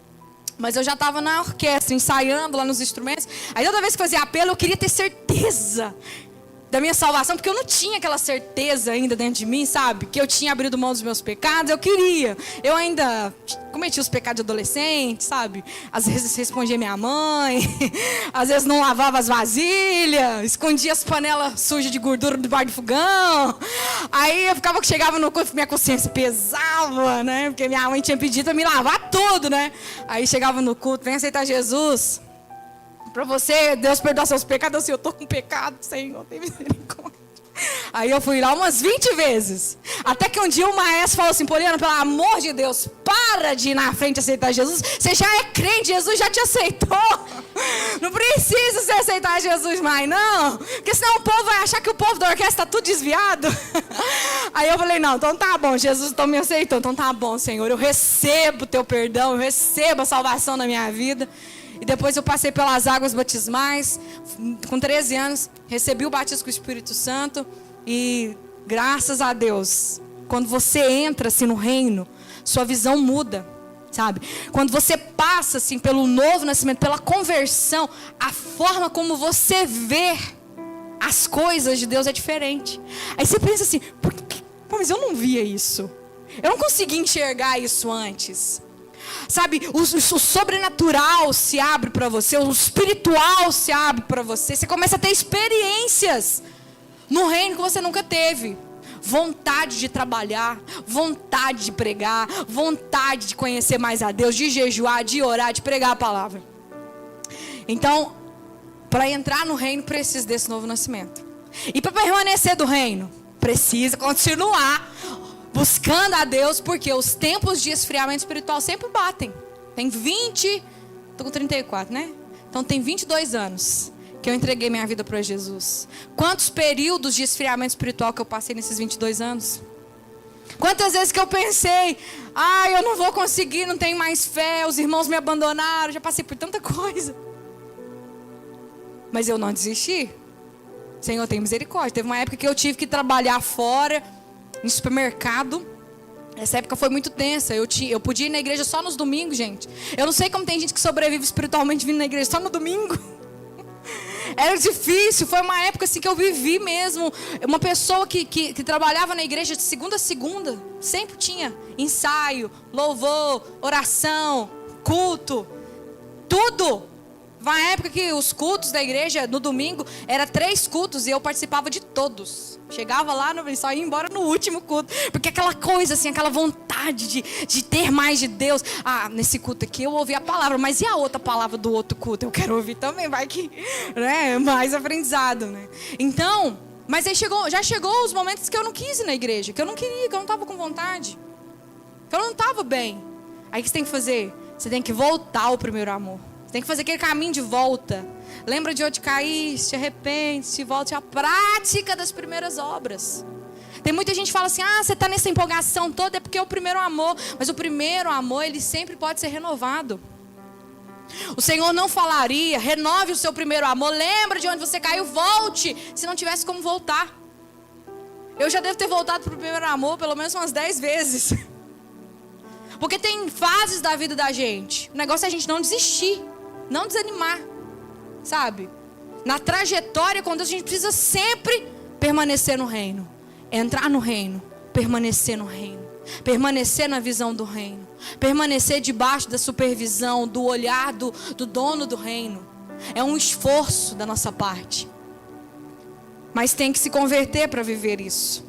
Mas eu já estava na orquestra, ensaiando lá nos instrumentos. Aí toda vez que fazia apelo, eu queria ter certeza da minha salvação, porque eu não tinha aquela certeza ainda dentro de mim, sabe? Que eu tinha abrido mão dos meus pecados, eu queria. Eu ainda cometi os pecados de adolescente, sabe? Às vezes respondia minha mãe, às vezes não lavava as vasilhas, escondia as panelas sujas de gordura debaixo do fogão. Aí eu chegava no culto, minha consciência pesava, né? Porque minha mãe tinha pedido para me lavar tudo, né? Aí chegava no culto, vem aceitar Jesus. Para você, Deus perdoar seus pecados. Assim, eu estou com pecado, Senhor, tem misericórdia. Aí eu fui lá umas 20 vezes. Até que um dia o maestro falou assim: Poliana, pelo amor de Deus, para de ir na frente aceitar Jesus. Você já é crente, Jesus já te aceitou. Não precisa você aceitar Jesus mais, não. Porque senão o povo vai achar que o povo da orquestra está tudo desviado. Aí eu falei: não, então tá bom, Jesus então me aceitou. Então tá bom, Senhor, eu recebo o teu perdão, eu recebo a salvação na minha vida. E depois eu passei pelas águas batismais, com 13 anos, recebi o batismo com o Espírito Santo. E graças a Deus, quando você entra assim no reino, sua visão muda, sabe? Quando você passa assim pelo novo nascimento, pela conversão, a forma como você vê as coisas de Deus é diferente. Aí você pensa assim: mas eu não via isso, eu não conseguia enxergar isso antes. Sabe, o sobrenatural se abre para você, o espiritual se abre para você. Você começa a ter experiências no reino que você nunca teve. Vontade de trabalhar, vontade de pregar, vontade de conhecer mais a Deus, de jejuar, de orar, de pregar a palavra. Então, para entrar no reino, precisa desse novo nascimento. E para permanecer do reino, precisa continuar buscando a Deus, porque os tempos de esfriamento espiritual sempre batem. Estou com 34, né? Então tem 22 anos que eu entreguei minha vida para Jesus. Quantos períodos de esfriamento espiritual que eu passei nesses 22 anos? Quantas vezes que eu pensei: eu não vou conseguir, não tenho mais fé, os irmãos me abandonaram, já passei por tanta coisa. Mas eu não desisti. Senhor, tem misericórdia. Teve uma época que eu tive que trabalhar fora, em supermercado. Essa época foi muito tensa. Eu podia ir na igreja só nos domingos, gente. Eu não sei como tem gente que sobrevive espiritualmente vindo na igreja só no domingo. Era difícil. Foi uma época assim que eu vivi mesmo. Uma pessoa que trabalhava na igreja de segunda a segunda. Sempre tinha ensaio, louvor, oração, culto, tudo. Uma época que os cultos da igreja no domingo era 3 cultos e eu participava de todos. Chegava lá e só ia embora no último culto. Porque aquela coisa assim, aquela vontade de ter mais de Deus. Nesse culto aqui eu ouvi a palavra, mas e a outra palavra do outro culto? Eu quero ouvir também, vai que, né, mais aprendizado, né? Então, mas aí já chegou os momentos que eu não quis ir na igreja, que eu não queria, que eu não estava com vontade, que eu não estava bem. Aí o que você tem que fazer? Você tem que voltar ao primeiro amor. Tem que fazer aquele caminho de volta. Lembra de onde caíste, arrepende-se, volte à prática das primeiras obras. Tem muita gente que fala assim: você está nessa empolgação toda, é porque é o primeiro amor. Mas o primeiro amor, ele sempre pode ser renovado. O Senhor não falaria: renove o seu primeiro amor, lembra de onde você caiu, volte, se não tivesse como voltar. Eu já devo ter voltado para o primeiro amor pelo menos umas 10 vezes. Porque tem fases da vida da gente. O negócio é a gente não desistir, não desanimar, sabe? Na trajetória com Deus, a gente precisa sempre permanecer no reino. Entrar no reino, permanecer no reino. Permanecer na visão do reino. Permanecer debaixo da supervisão, do olhar do dono do reino. É um esforço da nossa parte. Mas tem que se converter para viver isso.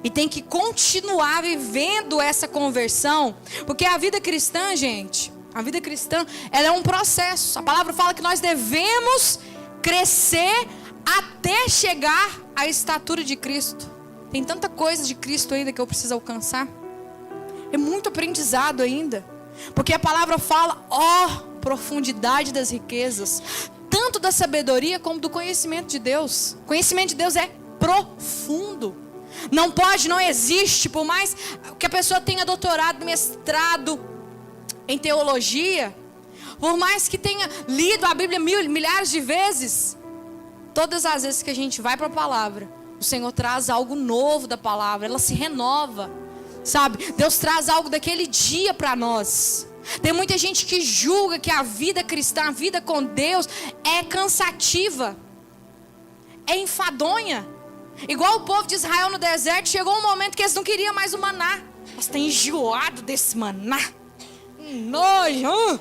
E tem que continuar vivendo essa conversão. Porque a vida cristã, gente, A vida cristã, ela é um processo. A palavra fala que nós devemos crescer até chegar à estatura de Cristo. Tem tanta coisa de Cristo ainda que eu preciso alcançar. É muito aprendizado ainda. Porque a palavra fala, profundidade das riquezas, tanto da sabedoria como do conhecimento de Deus. O conhecimento de Deus é profundo. Não existe, por mais que a pessoa tenha doutorado, mestrado em teologia, por mais que tenha lido a Bíblia milhares de vezes, todas as vezes que a gente vai para a palavra, o Senhor traz algo novo da palavra, ela se renova, sabe? Deus traz algo daquele dia para nós. Tem muita gente que julga que a vida cristã, a vida com Deus é cansativa, é enfadonha. Igual o povo de Israel no deserto, chegou um momento que eles não queriam mais o maná. Eles estão enjoados desse maná. Nojo.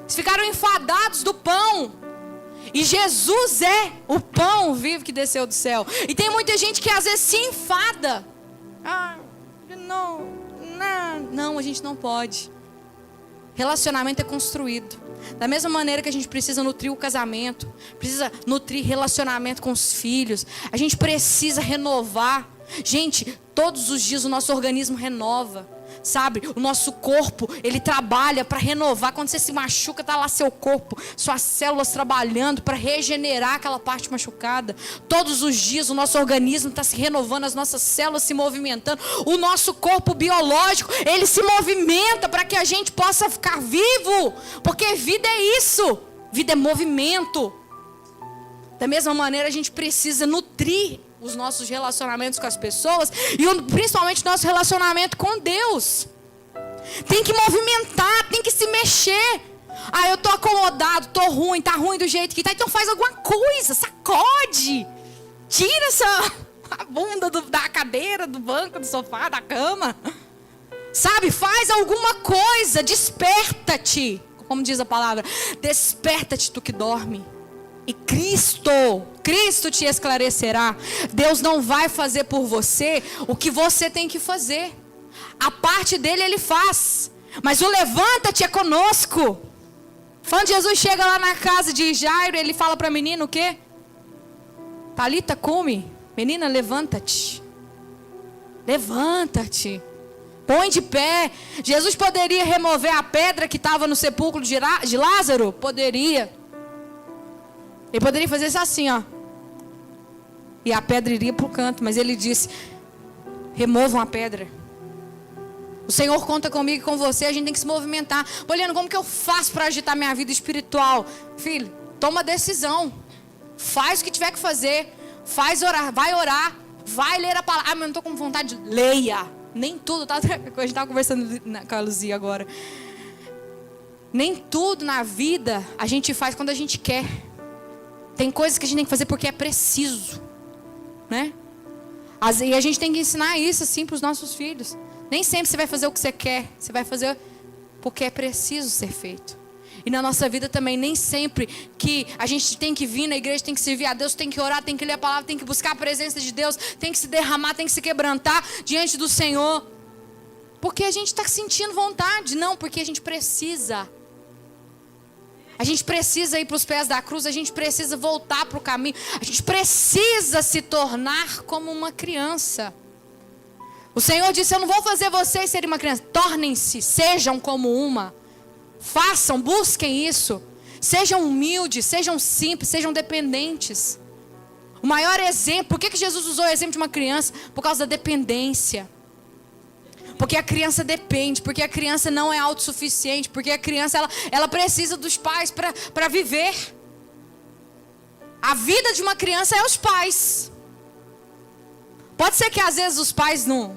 Eles ficaram enfadados do pão. E Jesus é o pão vivo que desceu do céu. E tem muita gente que às vezes se enfada. Não, a gente não pode. Relacionamento é construído. Da mesma maneira que a gente precisa nutrir o casamento, precisa nutrir relacionamento com os filhos, a gente precisa renovar. Gente, todos os dias o nosso organismo renova, sabe? O nosso corpo, ele trabalha para renovar. Quando você se machuca, tá lá seu corpo, suas células trabalhando para regenerar aquela parte machucada. Todos os dias o nosso organismo está se renovando, as nossas células se movimentando. O nosso corpo biológico, ele se movimenta para que a gente possa ficar vivo. Porque vida é isso, vida é movimento. Da mesma maneira a gente precisa nutrir os nossos relacionamentos com as pessoas e principalmente nosso relacionamento com Deus. Tem que movimentar, tem que se mexer. Eu tô acomodado, tô ruim, tá ruim do jeito que tá. Então faz alguma coisa, sacode. Tira a bunda da cadeira, do banco, do sofá, da cama. Sabe, faz alguma coisa, desperta-te. Como diz a palavra, desperta-te tu que dorme. E Cristo te esclarecerá. Deus não vai fazer por você o que você tem que fazer. A parte dele ele faz. Mas o levanta-te é conosco. Quando Jesus chega lá na casa de Jairo, ele fala para a menina o quê? Talita cumi. Menina, levanta-te. Levanta-te. Põe de pé. Jesus poderia remover a pedra que estava no sepulcro de Lázaro? Poderia. Ele poderia fazer isso assim, e a pedra iria para o canto. Mas ele disse, removam a pedra. O Senhor conta comigo e com você. A gente tem que se movimentar. Poliana, como que eu faço para agitar minha vida espiritual? Filho, toma decisão. Faz o que tiver que fazer. Vai orar. Vai ler a palavra. Mas eu não estou com vontade de... Leia. Nem tudo. A gente estava conversando com a Luzia agora. Nem tudo na vida a gente faz quando a gente quer. Tem coisas que a gente tem que fazer porque é preciso, né? E a gente tem que ensinar isso assim para os nossos filhos. Nem sempre você vai fazer o que você quer. Você vai fazer porque é preciso ser feito. E na nossa vida também, nem sempre que a gente tem que vir na igreja, tem que servir a Deus, tem que orar, tem que ler a palavra, tem que buscar a presença de Deus, tem que se derramar, tem que se quebrantar diante do Senhor. Porque a gente está sentindo vontade. Não, porque a gente precisa. A gente precisa ir para os pés da cruz, a gente precisa voltar para o caminho, a gente precisa se tornar como uma criança. O Senhor disse, eu não vou fazer vocês serem uma criança. Tornem-se, sejam como uma. Façam, busquem isso. Sejam humildes, sejam simples, sejam dependentes. O maior exemplo, por que Jesus usou o exemplo de uma criança? Por causa da dependência. Porque a criança depende, porque a criança não é autossuficiente, porque a criança ela precisa dos pais para viver. A vida de uma criança é os pais. Pode ser que às vezes os pais não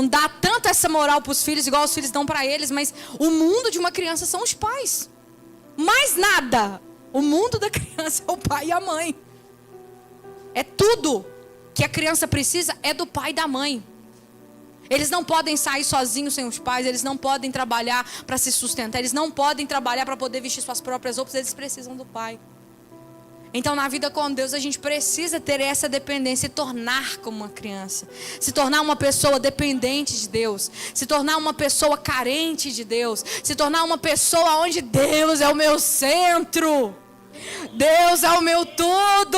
dá tanto essa moral para os filhos, igual os filhos dão para eles, mas o mundo de uma criança são os pais. Mais nada. O mundo da criança é o pai e a mãe. É tudo que a criança precisa é do pai e da mãe. Eles não podem sair sozinhos sem os pais. Eles não podem trabalhar para se sustentar. Eles não podem trabalhar para poder vestir suas próprias roupas. Eles precisam do pai. Então, na vida com Deus, a gente precisa ter essa dependência e tornar como uma criança. Se tornar uma pessoa dependente de Deus. Se tornar uma pessoa carente de Deus. Se tornar uma pessoa onde Deus é o meu centro. Deus é o meu tudo.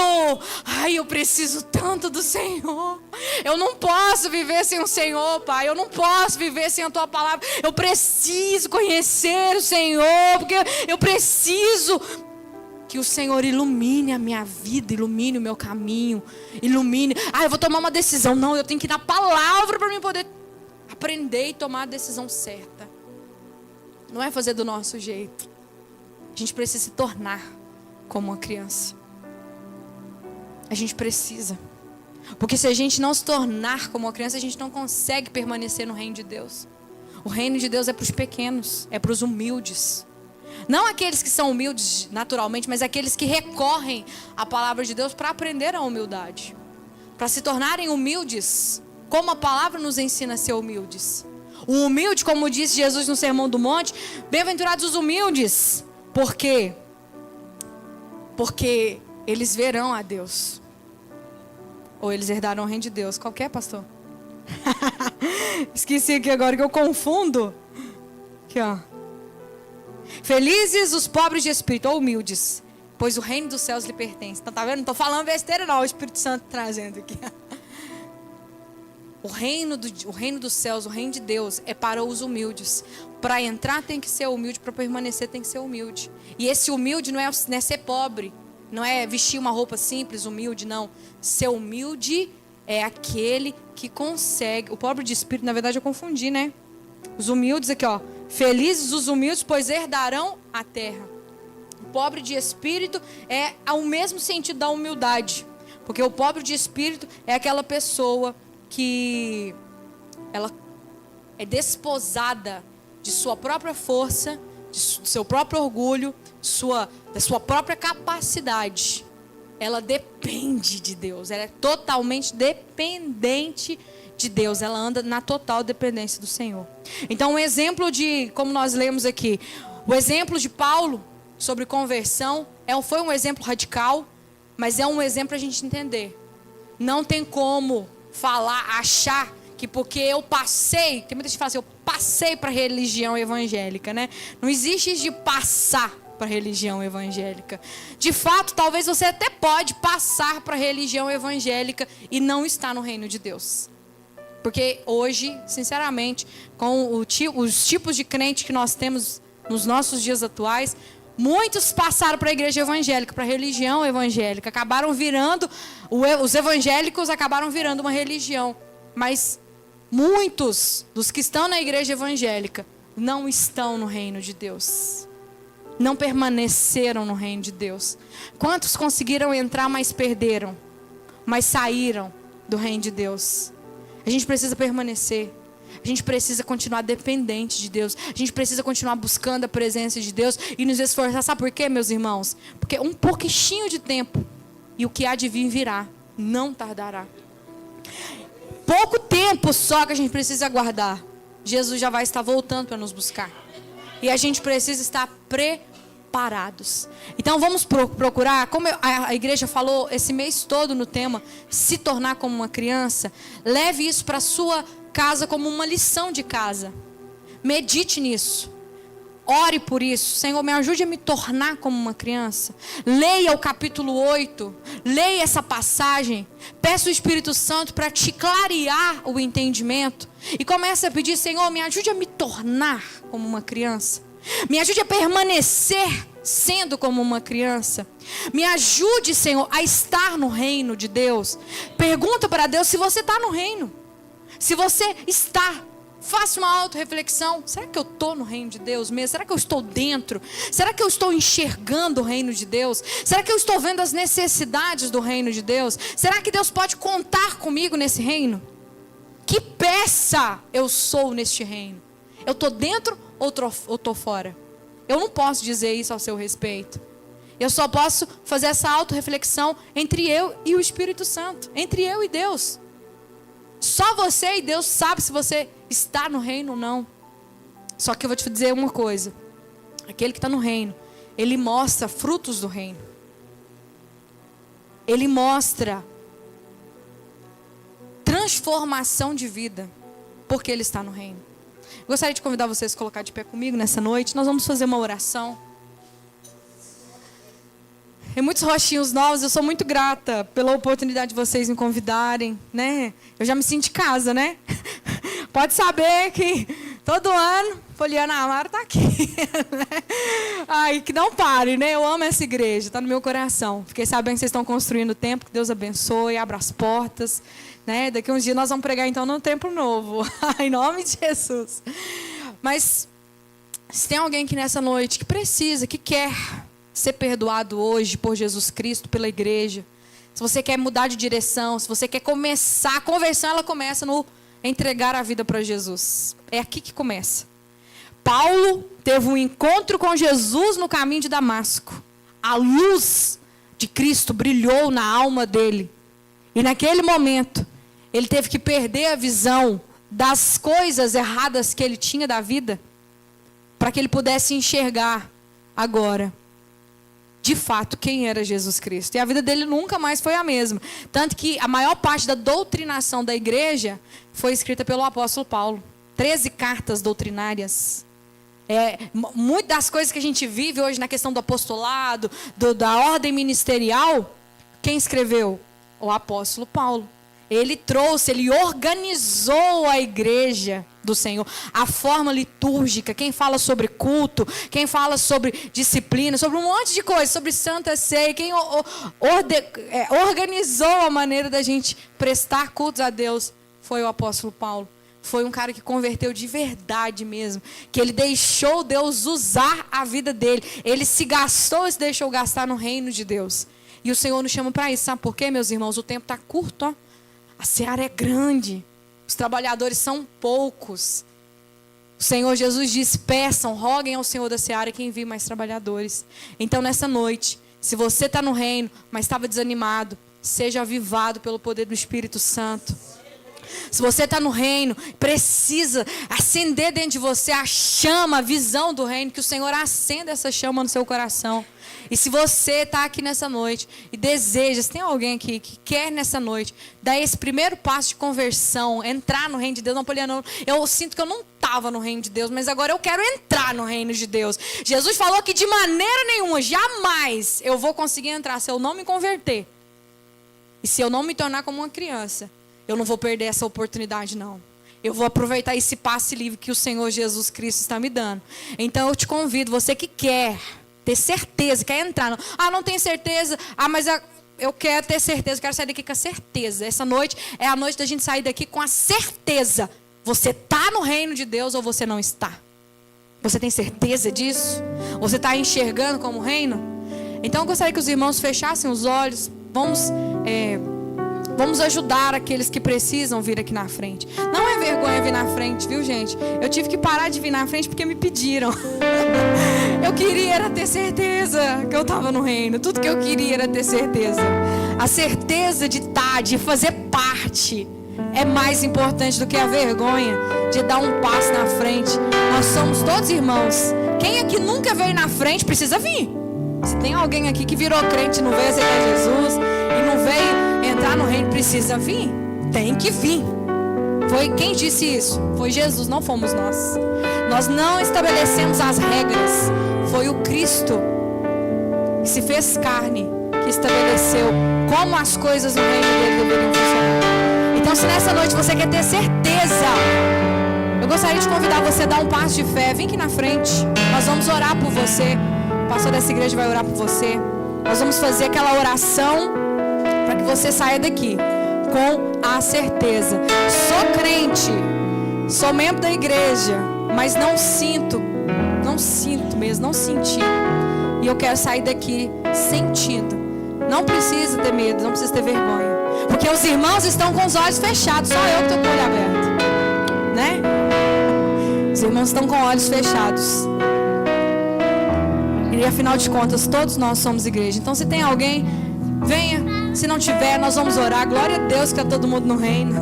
Ai, eu preciso tanto do Senhor. Eu não posso viver sem o Senhor, Pai. Eu não posso viver sem a Tua palavra. Eu preciso conhecer o Senhor, porque eu preciso que o Senhor ilumine a minha vida, ilumine o meu caminho, ilumine. Eu vou tomar uma decisão. Não, eu tenho que ir na palavra para mim poder aprender e tomar a decisão certa. Não é fazer do nosso jeito. A gente precisa se tornar como uma criança. A gente precisa. Porque se a gente não se tornar como uma criança, a gente não consegue permanecer no reino de Deus. O reino de Deus é para os pequenos, é para os humildes. Não aqueles que são humildes naturalmente, mas aqueles que recorrem à palavra de Deus para aprender a humildade. Para se tornarem humildes, como a palavra nos ensina a ser humildes. O humilde, como disse Jesus no Sermão do Monte, bem-aventurados os humildes. Por quê? Porque eles verão a Deus. Ou eles herdarão o reino de Deus. Qual que é, pastor? Esqueci aqui agora que eu confundo. Aqui, ó. Felizes os pobres de espírito, ou humildes, pois o reino dos céus lhe pertence. Então, tá vendo? Não estou falando besteira não, o Espírito Santo trazendo aqui. O reino dos céus, o reino de Deus é para os humildes. Para entrar tem que ser humilde, para permanecer tem que ser humilde. E esse humilde não é ser pobre, não é vestir uma roupa simples, humilde, não. Ser humilde é aquele que consegue. O pobre de espírito, na verdade eu confundi, né? Os humildes aqui, ó. Felizes os humildes, pois herdarão a terra. O pobre de espírito é ao mesmo sentido da humildade. Porque o pobre de espírito é aquela pessoa que ela é desposada de sua própria força, do seu próprio orgulho, da sua própria capacidade. Ela depende de Deus, ela é totalmente dependente de Deus, ela anda na total dependência do Senhor. Então, um exemplo de, como nós lemos aqui, o exemplo de Paulo sobre conversão foi um exemplo radical, mas é um exemplo para a gente entender. Não tem como achar que porque eu passei, tem muita gente que fala assim, eu passei para a religião evangélica, né? Não existe isso de passar para a religião evangélica. De fato, talvez você até pode passar para a religião evangélica e não estar no reino de Deus. Porque hoje, sinceramente, com os tipos de crente que nós temos nos nossos dias atuais, muitos passaram para a igreja evangélica, para a religião evangélica, acabaram virando, os evangélicos acabaram virando uma religião, mas muitos dos que estão na igreja evangélica não estão no reino de Deus, não permaneceram no reino de Deus. Quantos conseguiram entrar, mas perderam, mas saíram do reino de Deus? A gente precisa permanecer. A gente precisa continuar dependente de Deus. A gente precisa continuar buscando a presença de Deus e nos esforçar. Sabe por quê, meus irmãos? Porque um pouquinho de tempo e o que há de vir virá. Não tardará. Pouco tempo só que a gente precisa aguardar. Jesus já vai estar voltando para nos buscar. E a gente precisa estar preparados. Então vamos procurar, como a igreja falou esse mês todo no tema, se tornar como uma criança. Leve isso para a sua casa como uma lição de casa. Medite nisso. Ore por isso. Senhor, me ajude a me tornar como uma criança. Leia o capítulo 8. Leia essa passagem. Peça o Espírito Santo para te clarear o entendimento. E comece a pedir, Senhor, me ajude a me tornar como uma criança. Me ajude a permanecer sendo como uma criança. Me ajude, Senhor, a estar no reino de Deus. Pergunta para Deus se você está no reino. Se você está, faça uma autorreflexão. Será que eu estou no reino de Deus mesmo? Será que eu estou dentro? Será que eu estou enxergando o reino de Deus? Será que eu estou vendo as necessidades do reino de Deus? Será que Deus pode contar comigo nesse reino? Que peça eu sou neste reino? Eu estou dentro ou estou fora? Eu não posso dizer isso ao seu respeito. Eu só posso fazer essa autorreflexão entre eu e o Espírito Santo. Entre eu e Deus. Só você e Deus sabe se você está no reino ou não. Só que eu vou te dizer uma coisa. Aquele que está no reino, ele mostra frutos do reino. ele mostra transformação de vida, porque ele está no reino. Gostaria de convidar vocês a colocar de pé comigo nessa noite. Nós vamos fazer uma oração. Tem muitos rostinhos novos, eu sou muito grata pela oportunidade de vocês me convidarem, né? Eu já me sinto em casa, né? Pode saber que todo ano, Poliana Amaro está aqui. Ai, que não pare, né? Eu amo essa igreja, está no meu coração. Fiquei sabendo que vocês estão construindo o templo, que Deus abençoe, abra as portas, né? Daqui uns dias nós vamos pregar então no templo novo, em nome de Jesus. Mas se tem alguém aqui nessa noite que precisa, que quer ser perdoado hoje por Jesus Cristo, pela igreja, se você quer mudar de direção, se você quer começar, a conversão ela começa no entregar a vida para Jesus. É aqui que começa. Paulo teve um encontro com Jesus no caminho de Damasco. A luz de Cristo brilhou na alma dele. E naquele momento, ele teve que perder a visão das coisas erradas que ele tinha da vida, para que ele pudesse enxergar agora, de fato, quem era Jesus Cristo. E a vida dele nunca mais foi a mesma. Tanto que a maior parte da doutrinação da igreja foi escrita pelo apóstolo Paulo. 13 cartas doutrinárias. Muitas das coisas que a gente vive hoje na questão do apostolado, da ordem ministerial, quem escreveu? O apóstolo Paulo. Ele trouxe, ele organizou a igreja do Senhor, a forma litúrgica, quem fala sobre culto, quem fala sobre disciplina, sobre um monte de coisa, sobre Santa Ceia, quem organizou a maneira da gente prestar cultos a Deus, foi o apóstolo Paulo. Foi um cara que converteu de verdade mesmo, que ele deixou Deus usar a vida dele, ele se gastou e se deixou gastar no reino de Deus. E o Senhor nos chama para isso, sabe por quê, meus irmãos? O tempo está curto, ó. A seara é grande, os trabalhadores são poucos. O Senhor Jesus disse: peçam, roguem ao Senhor da seara que envie mais trabalhadores. Então nessa noite, se você está no reino, mas estava desanimado, seja avivado pelo poder do Espírito Santo. Se você está no reino, precisa acender dentro de você a chama, a visão do reino, que o Senhor acenda essa chama no seu coração. E se você está aqui nessa noite e deseja, se tem alguém aqui que quer nessa noite dar esse primeiro passo de conversão, entrar no reino de Deus, não, Poliana, eu sinto que eu não estava no reino de Deus, mas agora eu quero entrar no reino de Deus. Jesus falou que de maneira nenhuma, jamais eu vou conseguir entrar se eu não me converter. E se eu não me tornar como uma criança, eu não vou perder essa oportunidade, não. Eu vou aproveitar esse passe livre que o Senhor Jesus Cristo está me dando. Então eu te convido, você que quer ter certeza, quer entrar. Não tenho certeza. Mas eu quero ter certeza, eu quero sair daqui com a certeza. Essa noite é a noite da gente sair daqui com a certeza. Você está no reino de Deus ou você não está? Você tem certeza disso? Você está enxergando como reino? Então eu gostaria que os irmãos fechassem os olhos. Vamos ajudar aqueles que precisam vir aqui na frente. Não é vergonha vir na frente, viu, gente? Eu tive que parar de vir na frente porque me pediram. Eu queria era ter certeza que eu estava no reino. Tudo que eu queria era ter certeza. A certeza de estar, de fazer parte, é mais importante do que a vergonha de dar um passo na frente. Nós somos todos irmãos. Quem aqui nunca veio na frente precisa vir. Se tem alguém aqui que virou crente e não veio aceitar Jesus e não veio entrar no reino, precisa vir. Tem que vir. Foi quem disse isso? Foi Jesus, não fomos nós. Nós não estabelecemos as regras. Foi o Cristo que se fez carne, que estabeleceu como as coisas no reino dele deveriam funcionar. Então, se nessa noite você quer ter certeza, eu gostaria de convidar você a dar um passo de fé. Vem aqui na frente. Nós vamos orar por você. O pastor dessa igreja vai orar por você. Nós vamos fazer aquela oração para que você saia daqui com a certeza. Sou crente, sou membro da igreja, mas não sinto mesmo, não senti. E eu quero sair daqui sentindo. Não precisa ter medo, não precisa ter vergonha. Porque os irmãos estão com os olhos fechados, só eu que estou com o olho aberto, né? Os irmãos estão com olhos fechados. E afinal de contas, todos nós somos igreja. Então se tem alguém, venha. Se não tiver, nós vamos orar. Glória a Deus que está todo mundo no reino.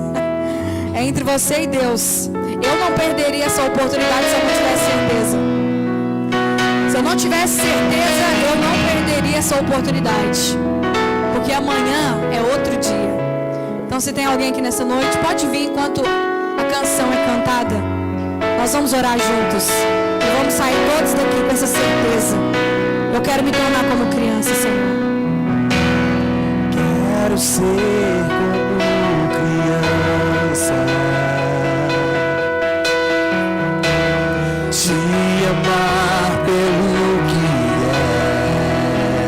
É entre você e Deus. Eu não perderia essa oportunidade se eu não tivesse certeza. Se eu não tivesse certeza, eu não perderia essa oportunidade. porque amanhã é outro dia. Então, se tem alguém aqui nessa noite, pode vir enquanto a canção é cantada. Nós vamos orar juntos e vamos sair todos daqui com essa certeza. Eu quero me tornar como criança, Senhor. Quero ser como criança, te amar pelo que é,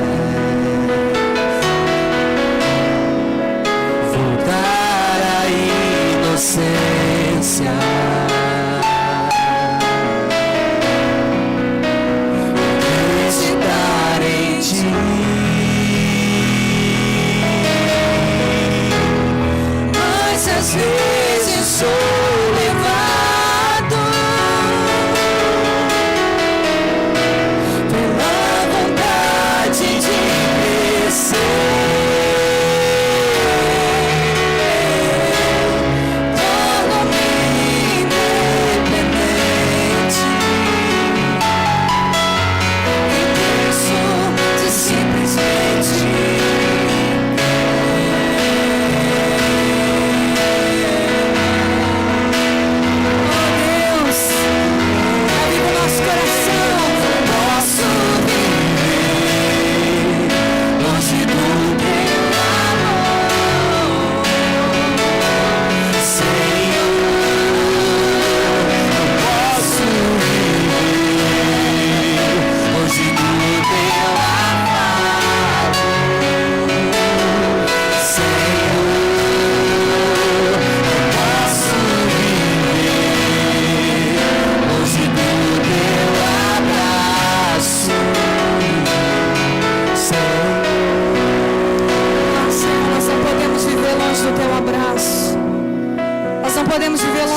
voltar à inocência, acreditar em ti. Às vezes sou levado pela vontade de crescer, torno-me independente e penso de simplesmente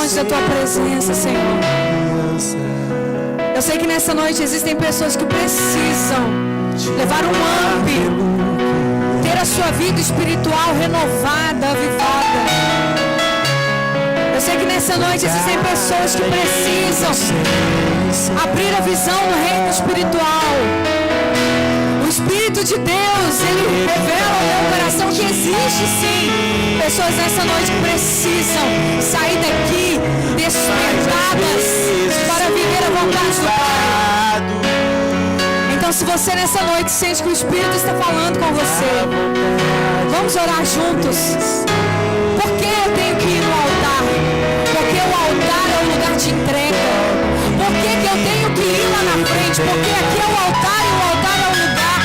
da tua presença, Senhor. Eu sei que nessa noite existem pessoas que precisam levar um up, ter a sua vida espiritual renovada, avivada. Eu sei que nessa noite existem pessoas que precisam abrir a visão no reino espiritual. O Espírito de Deus, Ele revela ao meu coração que existe sim pessoas nessa noite que precisam sair daqui despertadas para viver a vontade do Pai. Então, se você nessa noite sente que o Espírito está falando com você, vamos orar juntos. Por que eu tenho que ir no altar? Porque o altar é um lugar de entrega. Por que eu tenho que ir lá na frente? Porque aqui é o altar e o altar é um lugar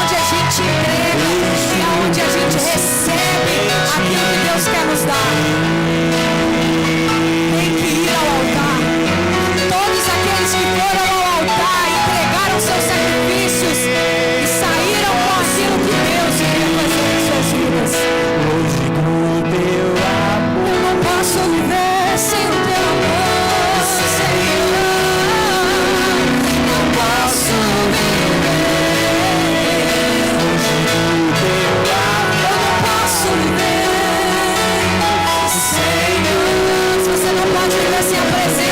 onde a gente entrega e onde a gente recebe aquilo que Deus quer nos dar. Tem que ir ao altar. Todos aqueles que foram ao altar entregaram seus sacrifícios e saíram com aquilo que Deus queria fazer em suas vidas. Hoje com o teu amor eu não posso viver sem o teu amor, Senhor. Não posso viver. Hoje com o teu amor eu não posso viver, Senhor. Se você não pode viver sem a presença